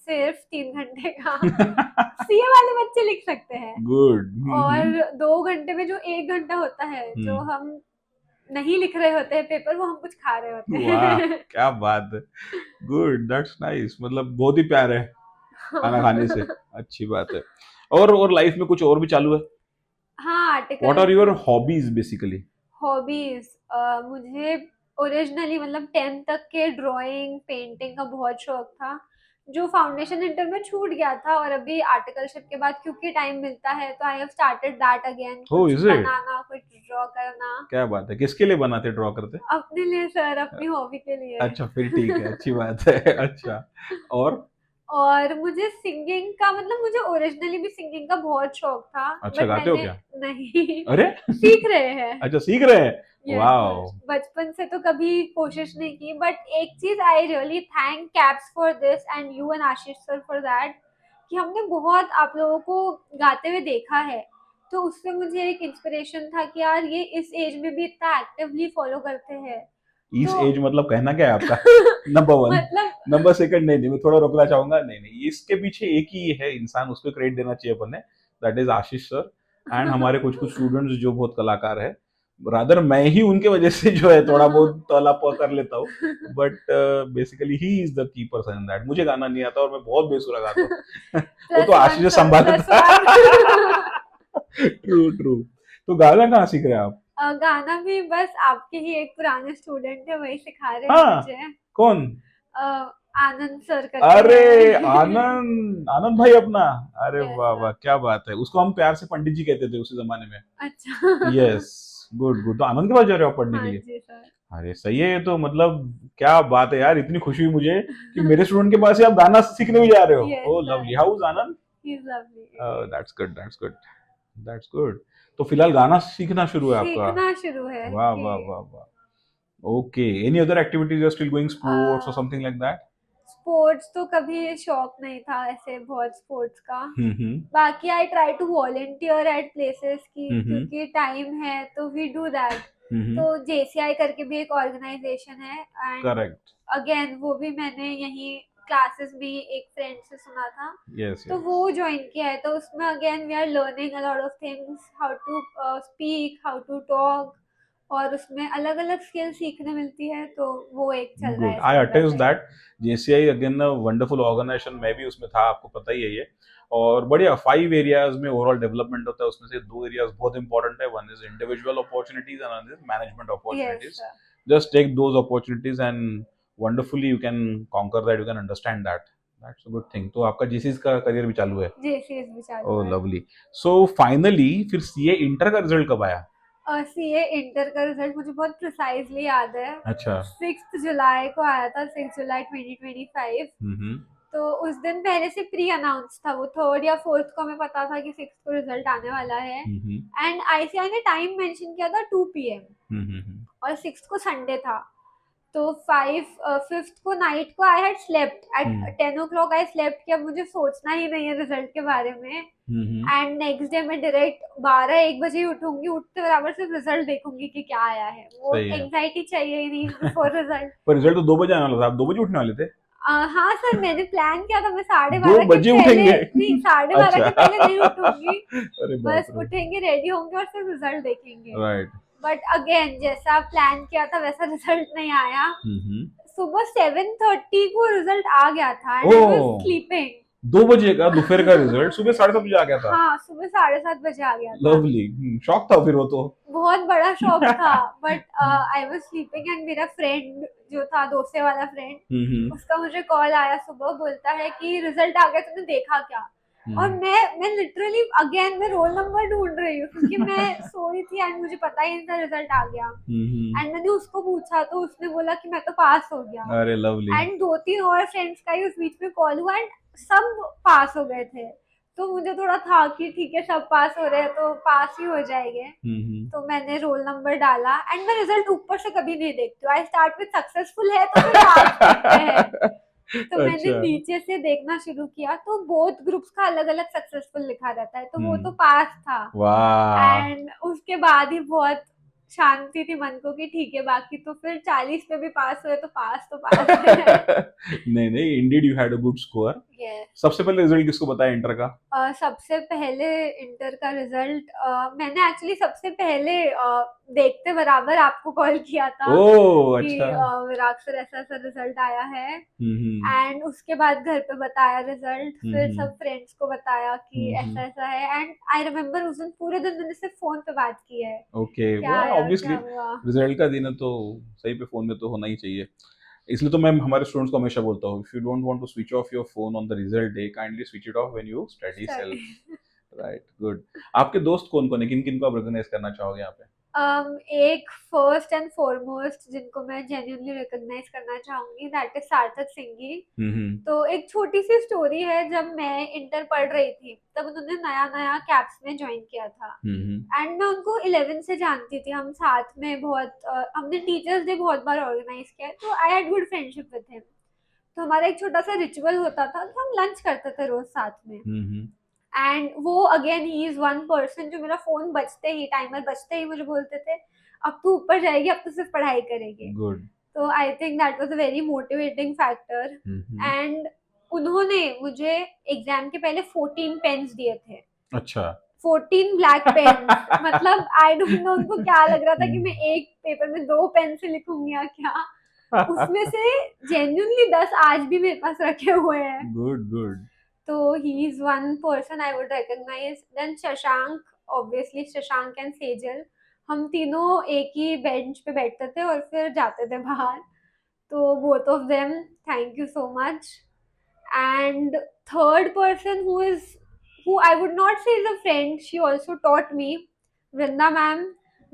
सिर्फ 3 घंटे का। सीए वाले बच्चे लिख सकते हैं। गुड। और 2 घंटे में जो 1 घंटा होता है, जो हम नहीं लिख रहे होते हैं पेपर, वो हम कुछ खा रहे होते वाह, हैं। क्या बात है। गुड, दैट्स नाइस, मतलब बहुत ही प्यार है खाना खाने से। अच्छी बात है। और लाइफ में कुछ और भी चालू है? हाँ, article. What are your hobbies basically? Hobbies, मुझे ओरिजिनली मतलब 10th तक के ड्राइंग पेंटिंग का बहुत शौक था, जो फाउंडेशन इंटर में छूट गया था, और अभी आर्टिकलशिप के बाद क्योंकि टाइम मिलता है, तो I have started that again, Oh, कुछ is it? बनाना, कुछ ड्रॉ करना। क्या बात है, किसके लिए बनाते, ड्रॉ करते? अपने लिए सर, अपनी हॉबी के लिए। अच्छा, फिर ठीक है, अच्छी बात है। अच्छा, और? और मुझे सिंगिंग का मतलब मुझे ओरिजिनली भी सिंगिंग का बहुत शौक था, अच्छा, बट गाते हो मैंने क्या? नहीं अरे सीख रहे हैं। अच्छा, सीख रहे हैं। Yes, wow. बचपन से तो कभी कोशिश नहीं की, बट एक चीज I really thank caps for this and you and Ashish sir for that, कि हमने बहुत आप लोगों को गाते हुए देखा है, तो उससे मुझे एक इंस्पिरेशन था कि यार ये इस एज में भी इतना एक्टिवली फॉलो करते हैं। इस तो एज मतलब कहना क्या है आपका? Number one. मतलब नंबर सेकंड, नहीं नहीं, मैं थोड़ा रोकना चाहूंगा, नहीं नहीं, इसके पीछे एक ही है इंसान, उसको क्रेडिट देना चाहिए अपन ने, that is Ashish sir. And हमारे कुछ कुछ स्टूडेंट्स जो बहुत कलाकार है, रादर मैं ही उनके वजह से जो है थोड़ा बहुत तला प कर लेता हूँ, but basically he is the key person in that. मुझे गाना नहीं आता और मैं बहुत बेसुरा गाता हूँ। वो तो +1 आशीष सर, संभालता +1 है। True true. तो गाना कहाँ सीख रहे हैं आप? गाना भी बस आपके ही एक पुराने स्टूडेंट है, वही सिखा रहे हैं हाँ, मुझे। कौन? अ, आनंद सर करके अरे है। आनंद, आनंद भाई अपना। अरे यस वाह वाह, सर। क्या बात है, उसको हम प्यार से पंडित जी कहते थे उसी जमाने में। अच्छा। Yes, good good. तो आनंद के पास जा रहे हो आप पढ़ने के हाँ लिए? जी सर। अरे सही है, ये तो मतलब क्या बात है यार, इतनी खुशी हुई मुझे कि मेरे स्टूडेंट के पास ही आप गाना सीखने भी जा रहे हो। Yes oh sir, lovely, how is Anand? He is lovely. That's good, that's good, that's good. तो फिलहाल गाना सीखना शुरू है आपका? सीखना शुरू है वाह कि वाह वाह वाह। Okay, any other activities, are still going sports और समथिंग लाइक दैट? स्पोर्ट्स तो कभी शौक नहीं था ऐसे बहुत स्पोर्ट्स का। हम्म बाकी I try to volunteer at places की, हम्म क्योंकि टाइम है तो वी डू दैट। हम्म। तो जेसीआई करके भी एक ऑर्गेनाइजेशन है, एंड करेक्ट। अगेन वो भी मैंने यही क्लासेस भी एक फ्रेंड से सुना था, यस तो यस। वो ज्वाइन किया है। तो उसमें again we are learning a lot of things, how to speak, how to talk, और उसमें अलग अलग स्किल सीखने मिलती है, तो वो एक चल रहा गुड, है I similar attest thing. That. JCI again wonderful organisation, मैं भी उसमें था, आपको पता ही है ये। और बढ़िया 5 एरियाज में ओवरऑल डेवलपमेंट होता है, उसमें से 2 एरियाज बहुत इंपॉर्टेंट है, one is individual opportunities and another is management yes opportunities. Sir. Just take those opportunities and wonderfully you can conquer that, you can understand that, that's a good thing. तो आपका GCs का career भी चालू है? JCS भी चालू ओह है। Lovely. So finally फिर सीए इंटर का रिजल्ट कब आया? सीए इंटर का रिजल्ट मुझे बहुत प्रिसाइजली याद है, अच्छा। 6 जुलाई को आया था, 6 जुलाई 2025। हम्म। तो उस दिन पहले से प्री अनाउंस था, वो 3rd या 4th को हमें पता था कि 6th को रिजल्ट आने वाला है। हम्म एंड आईसीआई ने टाइम मेंशन किया था 2 PM, हम्म और 6th को संडे था। तो 5th को नाइट को I had slept at hmm 10 o'clock। I slept कि अब मुझे सोचना ही नहीं है रिजल्ट के बारे में। हम्म। एंड नेक्स्ट डे मैं डायरेक्ट 12-1 बजे ही उठूंगी, उठते बराबर सिर्फ रिजल्ट देखूंगी कि क्या आया है, वो सही है। एंग्जाइटी चाहिए ही नहीं बिफोर रिजल्ट। पर रिजल्ट तो 2 बजे आने वाला था, आप 2 बजे उठने वाले थे? हाँ सर, मैंने प्लान किया था मैं साढ़े 2 बारह के बजे पहले उठेंगे? नहीं, 12:30 अच्छा। के पहले नहीं उठूंगी। अरे बाप बस रे। उठेंगे, रेडी होंगे और सिर्फ रिजल्ट देखेंगे। राइट। बट अगेन जैसा प्लान किया था वैसा रिजल्ट नहीं आया। हम्म। सुबह 7:30 को रिजल्ट आ गया था and I was oh, sleeping. 2 बजे का दोपहर का रिजल्ट सुबह 7:30 बजे आ गया था? हाँ, सुबह 7:30 बजे आ गया था। लवली, शौक था फिर वो तो। बहुत बड़ा शौक था, but I was sleeping and मेरा फ्रेंड जो था, डोसे वाला फ्रेंड, हम्म उसका मुझे कॉल आया सुबह, बोलता है कि रिजल्ट आ गया, तूने देखा क्या? और हम्म मैं लिटरली अगेन मैं रोल नंबर ढूंढ रही हूँ, क्योंकि मैं सोई थी एंड मुझे पता ही नहीं था रिजल्ट आ गया। हम्म। एंड मैंने उसको पूछा तो उसने बोला कि मैं तो पास हो गया। अरे लवली। एंड 2-3 और फ्रेंड्स का ही उस बीच में कॉल हुआ एंड सब पास हो गए थे। तो मुझे थोड़ा था कि ठीक है, सब पास हो रहे हैं तो पास ही हो जाएंगे। हम्म। तो मैंने रोल नंबर डाला एंड मैं रिजल्ट ऊपर से कभी नहीं देखती हूँ, आई स्टार्ट विद सक्सेसफुल है तो फिर पास देखते हैं। तो मैंने अच्छा। नीचे से देखना शुरू किया, तो बोथ ग्रुप्स का अलग अलग सक्सेसफुल लिखा रहता है, तो वो तो हम्म। पास था। वाह। एंड उसके बाद ही बहुत शांति थी मन को कि ठीक है, बाकी तो फिर 40 पे भी पास हुए तो पास तो पास है। नहीं नहीं, Indeed you had a good score. Yes. सबसे पहले रिजल्ट किसको बताया इंटर का? सबसे पहले इंटर का रिजल्ट मैंने एक्चुअली सबसे पहले देखते बराबर आपको कॉल किया था ओह कि अच्छा। विराग सर ऐसा ऐसा रिजल्ट आया है। हम्म एंड उसके बाद घर पे बताया रिजल्ट, फिर हम्म सब फ्रेंड्स को बताया कि ऐसा ऐसा है। एंड आई रिमेम्बर उस दिन पूरे दिन मैंने सिर्फ फोन पे बात की है, ओके, वो क्या आया ऑब्वियसली क्या हुआ। रिजल्ट का दिन है तो सही पे फोन में तो होना ही चाहिए। इसलिए तो मैं हमारे स्टूडेंट्स को हमेशा बोलता हूँ, if you don't want to switch off your phone on the result day, kindly switch it off when you study self. सही। Right, good. आपके दोस्त कौन कौन है, किन किन को आप रिकॉग्नाइज करना चाहोगे यहाँ पे? एक फर्स्ट एंड फॉरमोस्ट जिनको मैं जेन्युइनली रिकॉग्नाइज करना चाहूंगी, दैट इज सार्थक सिंह जी। हम्म तो एक छोटी सी स्टोरी है, जब मैं इंटर पढ़ रही थी तब उन्होंने नया नया कैप्स में ज्वाइन किया था। हम्म एंड मैं उनको 11 से जानती थी, हम साथ में बहुत हमने टीचर्स डे बहुत बार ऑर्गेनाइज किया है, तो I had good friendship with him. तो हमारा एक छोटा सा रिचुअल होता था, तो हम लंच करते थे रोज साथ में। एंड वो again he is one person जो मेरा फोन बजते ही, टाइमर बजते ही मुझे बोलते थे अब तू ऊपर जाएगी, अब तू सिर्फ पढ़ाई करेगी। गुड। तो I think that was a very motivating factor. And उन्होंने मुझे एग्जाम के पहले 14 पेन्स दिए थे। अच्छा। 14 ब्लैक पेन्स मतलब आई डोंट नो उनको क्या लग रहा था कि मैं एक पेपर में 2 पेन से लिखूंगी या क्या। उसमें से जेन्युइनली 10 आज भी मेरे पास रखे हुए हैं। Good good. तो he is one person I would recognize. Then Shashank, obviously Shashank and Sejal, हम तीनों एक ही बेंच पे बैठते थे और फिर जाते थे बाहर। तो both of them, thank you so much. And third person who I would not say is a friend, she also taught me, Vrinda ma'am.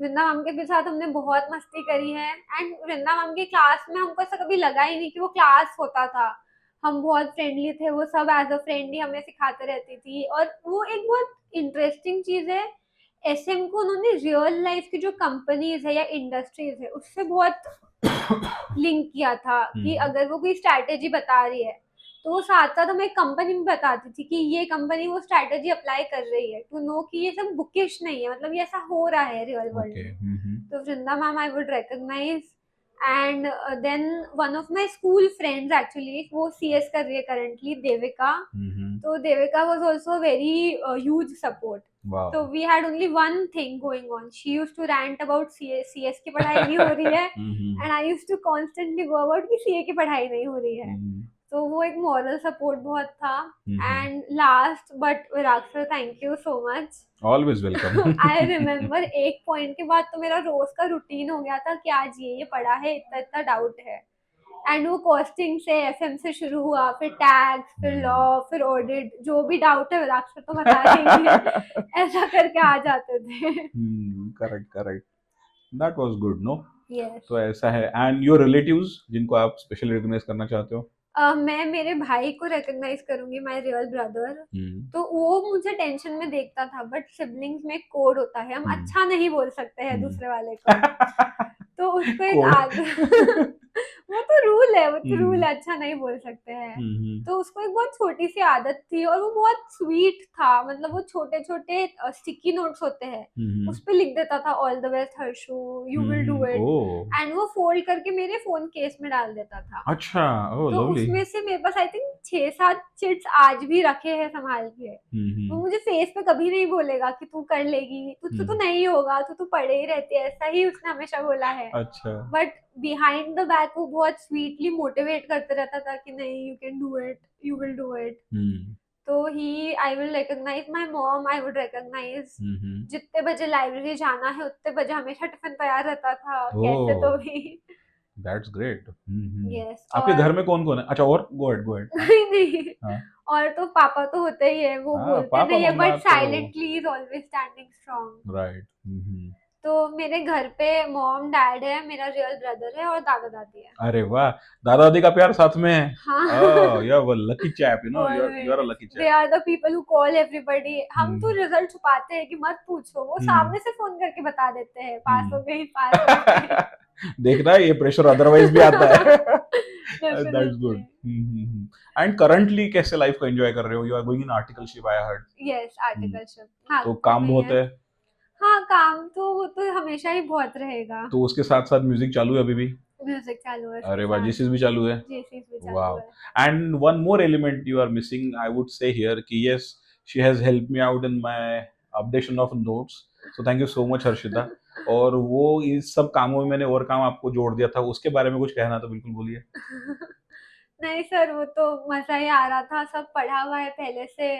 Vrinda ma'am के साथ हमने बहुत मस्ती करी है। एंड वृंदा मैम के क्लास में हमको ऐसा कभी लगा ही नहीं कि वो क्लास होता था। हम बहुत फ्रेंडली थे, वो सब एज अ फ्रेंड ही हमें सिखाते रहती थी। और वो एक बहुत इंटरेस्टिंग चीज है, एसएम को उन्होंने रियल लाइफ की जो कंपनीज है या इंडस्ट्रीज है उससे बहुत लिंक किया था कि अगर वो कोई स्ट्रैटेजी बता रही है तो वो साथ साथ हमें कंपनी में बताती थी कि ये कंपनी वो स्ट्रैटेजी अप्लाई कर रही है, टू नो कि ये सब बुकिश नहीं है, मतलब ये ऐसा हो रहा है रियल वर्ल्ड में। तो Vrinda ma'am I would recognise. And then one of my school friends actually, वो सीएस कर रही है करंटली, देविका। तो Devika was also very huge support. Wow. तो we had only one thing going on, she used to rant about CS की पढ़ाई नहीं हो रही है and I used to constantly go about कि सीए की पढ़ाई नहीं हो रही है। तो वो एक मॉरल सपोर्ट बहुत था। एंड लास्ट बट विराक्षर, thank you so much, always welcome. I remember एक पॉइंट के बाद तो मेरा रोज का रूटीन हो गया था कि आज ये पढ़ा है, इतना इतना डाउट है। एंड वो कॉस्टिंग से एफएम से शुरू हुआ, फिर टैक्स, फिर लॉ, फिर ऑडिट, जो भी डाउट है विराक्षर तो बता देंगे। ऐसा करके आ जाते थे। Correct correct. That was good no. Yes. तो ऐसा है। एंड योर रिलेटिव्स जिनको आप स्पेशली रिकॉग्नाइज करना चाहते हो? मैं मेरे भाई को रिकॉग्नाइज करूंगी, माय रियल ब्रदर। तो वो मुझे टेंशन में देखता था, बट सिबलिंग्स में एक कोड होता है, हम अच्छा नहीं बोल सकते हैं दूसरे वाले को। तो उसको एक आदत वो तो रूल है, वो तो रूल है, अच्छा नहीं बोल सकते हैं। तो उसको एक बहुत छोटी सी आदत थी और वो बहुत स्वीट था, मतलब वो छोटे छोटे स्टिकी नोट्स होते हैं, उस पे लिख देता था all the best Harshu, you will do it. And वो फोल्ड करके मेरे फोन केस में डाल देता था। अच्छा, ओह तो लवली। उसमें से मेरे पास आई थिंक 6-7 चिट्स आज भी रखे हैं संभाल के। वो मुझे फेस पे कभी नहीं बोलेगा कि तू कर लेगी, तुझसे तो नहीं होगा, तू पढ़े ही रहती है, ऐसा ही उसने हमेशा बोला है। अच्छा। बट बिहाइंड द बैक वो बहुत स्वीटली मोटिवेट करते रहता था कि नहीं, you can do it, you will do it. तो ही, I will recognise my mom, I would recognise. जितने बजे लाइब्रेरी जाना है उतने बजे हमेशा टिफिन तैयार रहता था, कैसे तो भी। That's great. यस। आपके घर में कौन कौन है? अच्छा, और गो अहेड। नहीं, हाँ। और तो पापा तो होते ही है, वो बोलते नहीं है, but silently is always standing strong. Right. तो मेरे घर पे मॉम डैड है, मेरा रियल ब्रदर है और दादा दादी है। अरे वाह, दादा दादी का प्यार साथ में है। हाँ। Oh, you are a lucky chap, you know, you are a lucky they chap. Are the people who call everybody. हम तो रिजल्ट छुपाते हैं कि मत पूछो, वो सामने से फोन करके बता देते हैं पास हो गई, पास हो गई। देखना है, ये प्रेशर अदरवाइज भी आता है। That's good. एंड करंटली कैसे लाइफ को एंजॉय कर रहे हो? You are going in articleship, I heard. Yes, articleship. हाँ, तो काम बहुत है। हाँ, काम तो वो तो हमेशा ही बहुत रहेगा। तो उसके साथ साथ म्यूजिक चालू है अभी भी? म्यूजिक चालू है। अरे वाह, जीसीस भी चालू है। जीसीस भी चालू वाओ। है। And one more element you are missing, I would say here कि yes, she has helped me out in my updation of notes, so thank you so much Harshita. और वो इस सब कामों में मैंने और काम आपको जोड़ दिया था, उसके बारे में कुछ कहना तो बिल्कुल बोलिए। नहीं सर, वो तो मजा ही आ रहा था, सब पढ़ा हुआ है पहले से,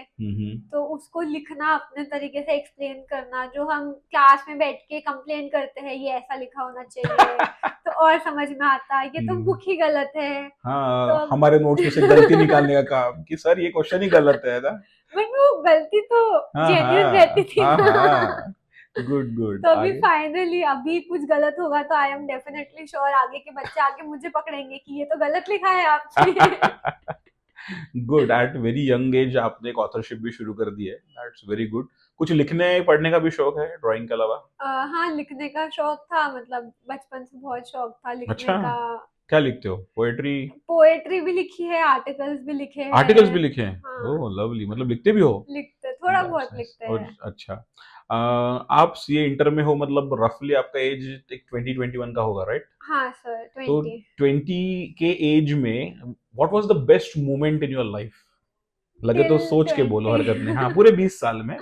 तो उसको लिखना, अपने तरीके से एक्सप्लेन करना, जो हम क्लास में बैठ के कंप्लेन करते हैं ये ऐसा लिखा होना चाहिए, तो और समझ में आता है ये तो बुक ही गलत है। हाँ, तो हमारे नोट्स में से गलती निकालने का काम कि सर ये क्वेश्चन ही गलत है ना। बट वो गलती तो जेन्युइन रहती थी ना। Good good. तो अभी फाइनली अभी कुछ गलत होगा तो आई एम डेफिनेटली श्योर आगे के बच्चे आके मुझे पकड़ेंगे कि ये तो गलत लिखा है आपने। Good. At very young age आपने एक ऑथरशिप भी शुरू कर दी है, दैट्स वेरी गुड। कुछ लिखने पढ़ने का भी शौक है ड्राइंग के अलावा? हाँ, लिखने का शौक था, मतलब बचपन से बहुत शौक था लिखने अच्छा। का। क्या लिखते हो? पोएट्री? पोएट्री भी लिखी है, आर्टिकल्स भी लिखे आर्टिकल्स हैं। भी लिखे हैं? हाँ, ओह लवली, मतलब लिखते भी हो? लिखते थोड़ा दैट्स बहुत नाइस। लिखते और हैं। अच्छा, आप ये इंटर में हो, मतलब रफली आपका एज एक 20-21 का होगा, राइट? हाँ सर, तो 20। 20 के एज में what was the best moment in your life? लगे टिल तो सोच के बोलो, 20। हरकत नहीं। हाँ, पूरे 20 साल में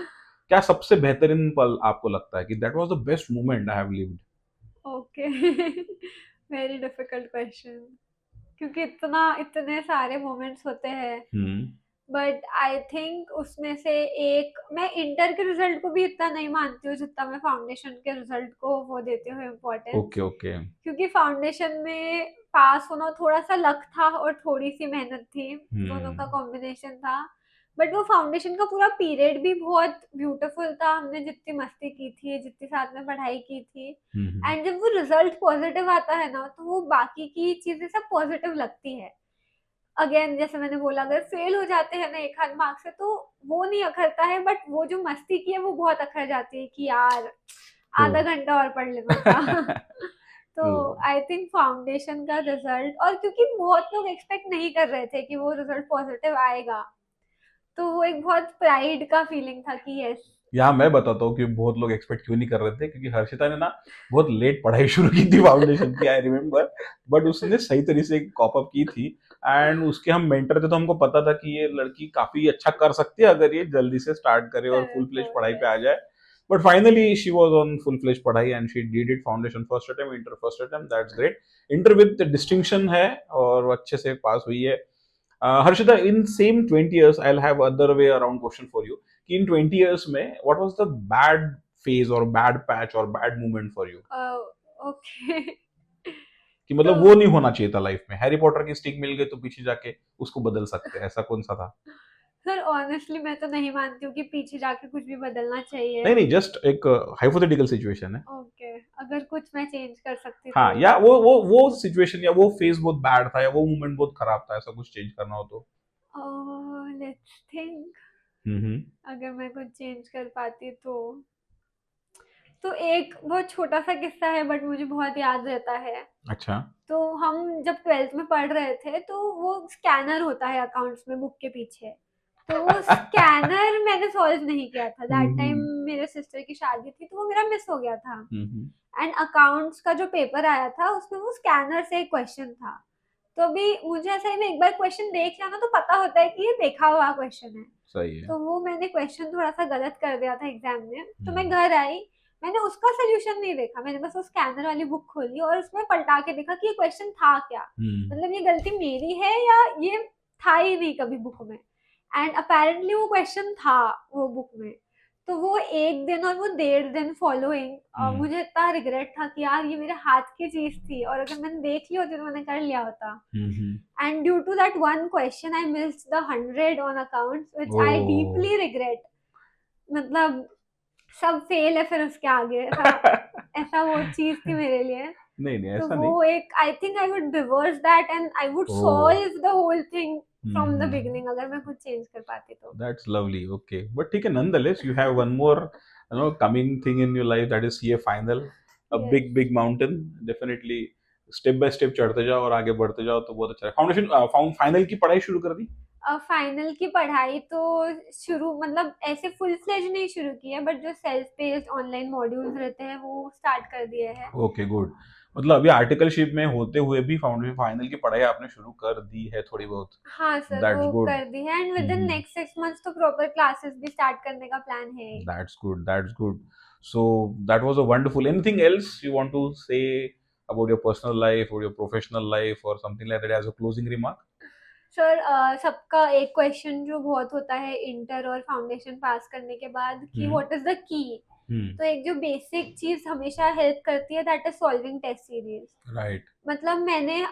क्या सबसे बेहतरीन पल आपको लगता है कि that was the best moment I have lived? Okay. Very difficult question, क्योंकि इतने सारे मोमेंट्स होते हैं। हम्म। बट आई थिंक उसमें से एक, मैं इंटर के रिजल्ट को भी इतना नहीं मानती हूँ जितना मैं फाउंडेशन के रिजल्ट को वो देती हूँ इम्पोर्टेंस। Okay okay. क्योंकि फाउंडेशन में पास होना थोड़ा सा लक था और थोड़ी सी मेहनत थी, दोनों का हम्म कॉम्बिनेशन था। बट वो फाउंडेशन का पूरा पीरियड भी बहुत ब्यूटीफुल था, हमने जितनी मस्ती की थी, जितनी साथ में पढ़ाई की थी। हम्म। एंड जब वो रिजल्ट पॉजिटिव आता है ना, तो वो बाकी की चीजें सब पॉजिटिव लगती है। अगेन जैसे मैंने बोला, अगर फेल हो जाते हैं ना एक आध मार्क्स से, तो वो नहीं अखरता है, बट वो जो मस्ती की है वो बहुत अखर जाती है कि यार ट्रू। आधा घंटा और पढ़ लेना था। तो ट्रू। आई थिंक फाउंडेशन का रिजल्ट, और क्योंकि बहुत लोग एक्सपेक्ट नहीं कर रहे थे कि वो रिजल्ट पॉजिटिव आएगा, तो वो एक बहुत प्राइड का फीलिंग था कि यस। यहाँ मैं बताता हूँ कि बहुत लोग एक्सपेक्ट क्यों नहीं कर रहे थे, क्योंकि हर्षिता ने ना बहुत लेट पढ़ाई शुरू की थी फाउंडेशन की, आई रिमेम्बर। बट उसने सही तरीके से कॉप अप की थी, एंड उसके हम मेंटर थे, तो हमको पता था कि ये लड़की काफी अच्छा कर सकती है अगर ये जल्दी से स्टार्ट करे और फुल फ्लेज पढ़ाई पे आ जाए। But finally she was on full fledge पढ़ाई and she did it, foundation first attempt, inter first attempt, that's great. Inter with distinction है और वो अच्छे से पास हुई है। Harshita, in same 20 years, I'll have other way around question for you. कि in 20 years में, what was the bad phase or bad patch or bad moment for you? Okay. कि तो मतलब वो नहीं होना चाहिए था लाइफ में, हैरी पॉटर की स्टिक मिल गई तो पीछे जाके उसको बदल सकते हैं, ऐसा कौन सा था? सर ऑनेस्टली मैं तो नहीं मानती हूँ कि पीछे जाके कुछ भी बदलना चाहिए। नहीं नहीं, जस्ट एक हाइपोथेटिकल सिचुएशन है। ओके, अगर कुछ मैं चेंज कर सकती हाँ, तो या वो सिचुएशन या वो फेज बहुत बैड था या वो मोमेंट बहुत खराब था, ऐसा कुछ चेंज करना हो तो? Let's think. हम्म। अगर मैं कुछ चेंज कर पाती तो एक बहुत छोटा सा किस्सा है, बट मुझे बहुत याद रहता है। अच्छा। तो हम जब 12th में पढ़ रहे थे, तो वो स्कैनर होता है अकाउंट्स में बुक के पीछे, तो वो स्कैनर मैंने सॉल्व नहीं किया था दैट टाइम। हम्म मेरे सिस्टर की शादी थी, तो वो मेरा मिस हो गया था। हम्म एंड अकाउंट्स का जो पेपर आया था, उसमें वो स्कैनर से एक क्वेश्चन था। तो अभी मुझे ऐसा है, मैं एक बार क्वेश्चन देख लिया ना, तो पता होता है कि ये देखा हुआ क्वेश्चन है। सही है। तो वो मैंने क्वेश्चन थोड़ा सा गलत कर दिया था एग्जाम में, तो मैं हम्म घर आई, मैंने उसका सोल्यूशन नहीं देखा, मैंने बस वो स्कैनर वाली बुक खोली और उसमें पलटा के देखा कि ये क्वेश्चन था क्या। हम्म। मतलब ये गलती मेरी है या ये था ही नहीं कभी बुक में। एंड अपेरेंटली वो क्वेश्चन था वो बुक में। तो वो एक दिन और वो 1.5 दिन फॉलोइंग हम्म मुझे इतना रिग्रेट था कि यार ये मेरे हाथ की चीज थी, और अगर मैंने देख ली होती तो मैंने कर लिया होता। हम्म। And due to that one question, I missed the 100 on accounts, which I O. deeply regret. मतलब सब फेल है फिर उसके आगे, ऐसा ऐसा वो चीज थी मेरे लिए। नहीं नहीं, तो ऐसा नहीं। वो एक, I think I would reverse that and I would oh. Solve the whole thing from the hmm. Beginning, अगर मैं कुछ चेंज कर पाती तो। दैट्स लवली, ओके, बट ठीक है, nonetheless you have one more coming thing in your life, that is CA final, a yes. big big mountain, definitely step by step चढ़ते जाओ और आगे बढ़ते जाओ तो बहुत अच्छा है। फाउंडेशन फाइनल की पढ़ाई शुरू कर दी? फाइनल की पढ़ाई तो शुरू, मतलब ऐसे फुल फ्लेज नहीं शुरू की है, बट जो सेल्फ बेस्ड ऑनलाइन मॉड्यूल्स रहते हैं वो स्टार्ट कर दिए हैं। Okay good. मतलब अभी आर्टिकलशिप में होते हुए भी फाउंडेशन फाइनल की पढ़ाई आपने शुरू कर दी है थोड़ी बहुत? हाँ सर, दैट्स वो गुड। कर दी है, and with in next 6 months तो प्रॉपर क्लासेस भी स्टार्ट करने का प्लान है। That's good. That's good. So that was a wonderful. Anything else you want to say about your personal life or your professional life or something like that as a closing remark? Sir सबका एक question जो बहुत होता है inter और foundation पास करने के बाद, कि Hmm. What is the key. Hmm. तो एक जो बेसिक चीज हमेशा हेल्प करती है, that is solving test series. Right. मतलब मैंने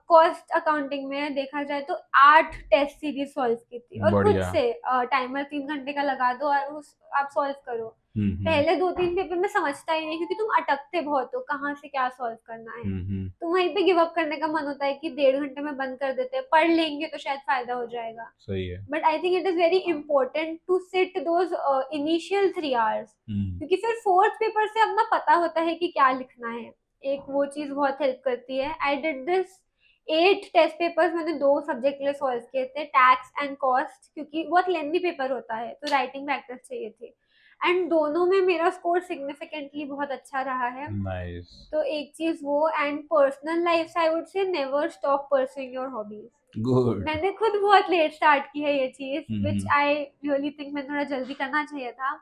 कॉस्ट अकाउंटिंग में देखा जाए तो 8 टेस्ट सीरीज सॉल्व की थी, और खुद बढ़िया। से टाइमर 3 घंटे का लगा दो और आप सॉल्व करो। हम्म। पहले 2-3 पेपर में समझता ही नहीं, क्योंकि तुम अटकते बहुत हो कहाँ से क्या सॉल्व करना है। हम्म। तो वहीं पे गिव अप करने का मन होता है कि 1.5 घंटे में बंद कर देते हैं, पढ़ लेंगे तो शायद फायदा हो जाएगा। सही है। But I think it is very important to sit those initial 3 hours, hmm. क्योंकि फिर फोर्थ पेपर से अपना पता होता है कि क्या लिखना है। एक वो चीज बहुत हेल्प करती है. I did this 8 test papers मैंने 2 सब्जेक्ट के लिए सॉल्व किए थे, टैक्स एंड कॉस्ट, क्योंकि बहुत लेंथी पेपर होता है तो राइटिंग प्रैक्टिस चाहिए थी. एंड दोनों में मेरा स्कोर सिग्निफिकेंटली बहुत अच्छा रहा है. नाइस. तो एक चीज वो. एंड पर्सनल लाइफ से आई वुड से never stop pursuing your hobbies. Good. मैंने खुद बहुत लेट स्टार्ट की है ये चीज, विच हम्म. आई रियली थिंक मैंने थोड़ा जल्दी करना चाहिए था,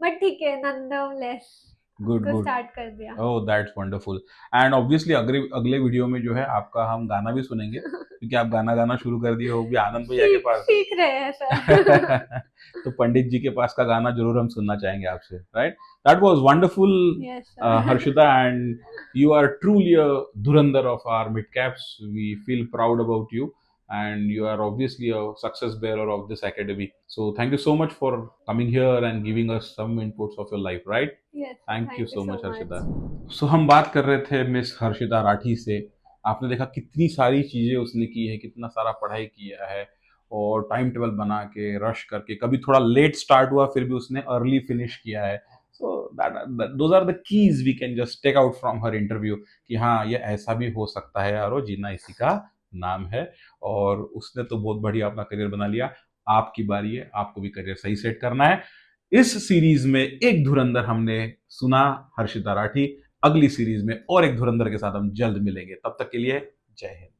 बट ठीक है, नॉनदलेस गुड तो गुड. स्टार्ट कर दिया. Oh that's wonderful. And obviously अगले अगले वीडियो में जो है आपका हम गाना भी सुनेंगे, क्योंकि आप गाना गाना शुरू कर दिए हो भी आनंद भैया के पास. सीख रहे हैं सर. तो पंडित जी के पास का गाना जरूर हम सुनना चाहेंगे आपसे, right? That was wonderful, Yes, sir. Harshita, and you are truly a Dhurandhar of our mid-caps. We feel proud about you, and you are obviously a success bearer of this academy. So thank you so much for coming here and giving us some inputs of your life, right? Yes, Thank you so much, much. Harshita. So हम बात कर रहे थे miss Harshita Rathi से. आपने देखा कितनी सारी चीजें उसने की है, कितना सारा पढ़ाई किया है, और टाइम टेबल बना के रश करके, कभी थोड़ा लेट स्टार्ट हुआ फिर भी उसने अर्ली फिनिश किया है. So those are the keys we can just take out from her interview, कि हाँ ये ऐसा भी हो सकता है यारो, जीना इसी का नाम है. और उसने तो बहुत बढ़िया अपना करियर बना लिया. आपकी बारी है, आपको भी करियर सही सेट करना है. इस सीरीज में एक धुरंधर हमने सुना, हर्षिता राठी. अगली सीरीज में और एक धुरंधर के साथ हम जल्द मिलेंगे. तब तक के लिए जय हिंद.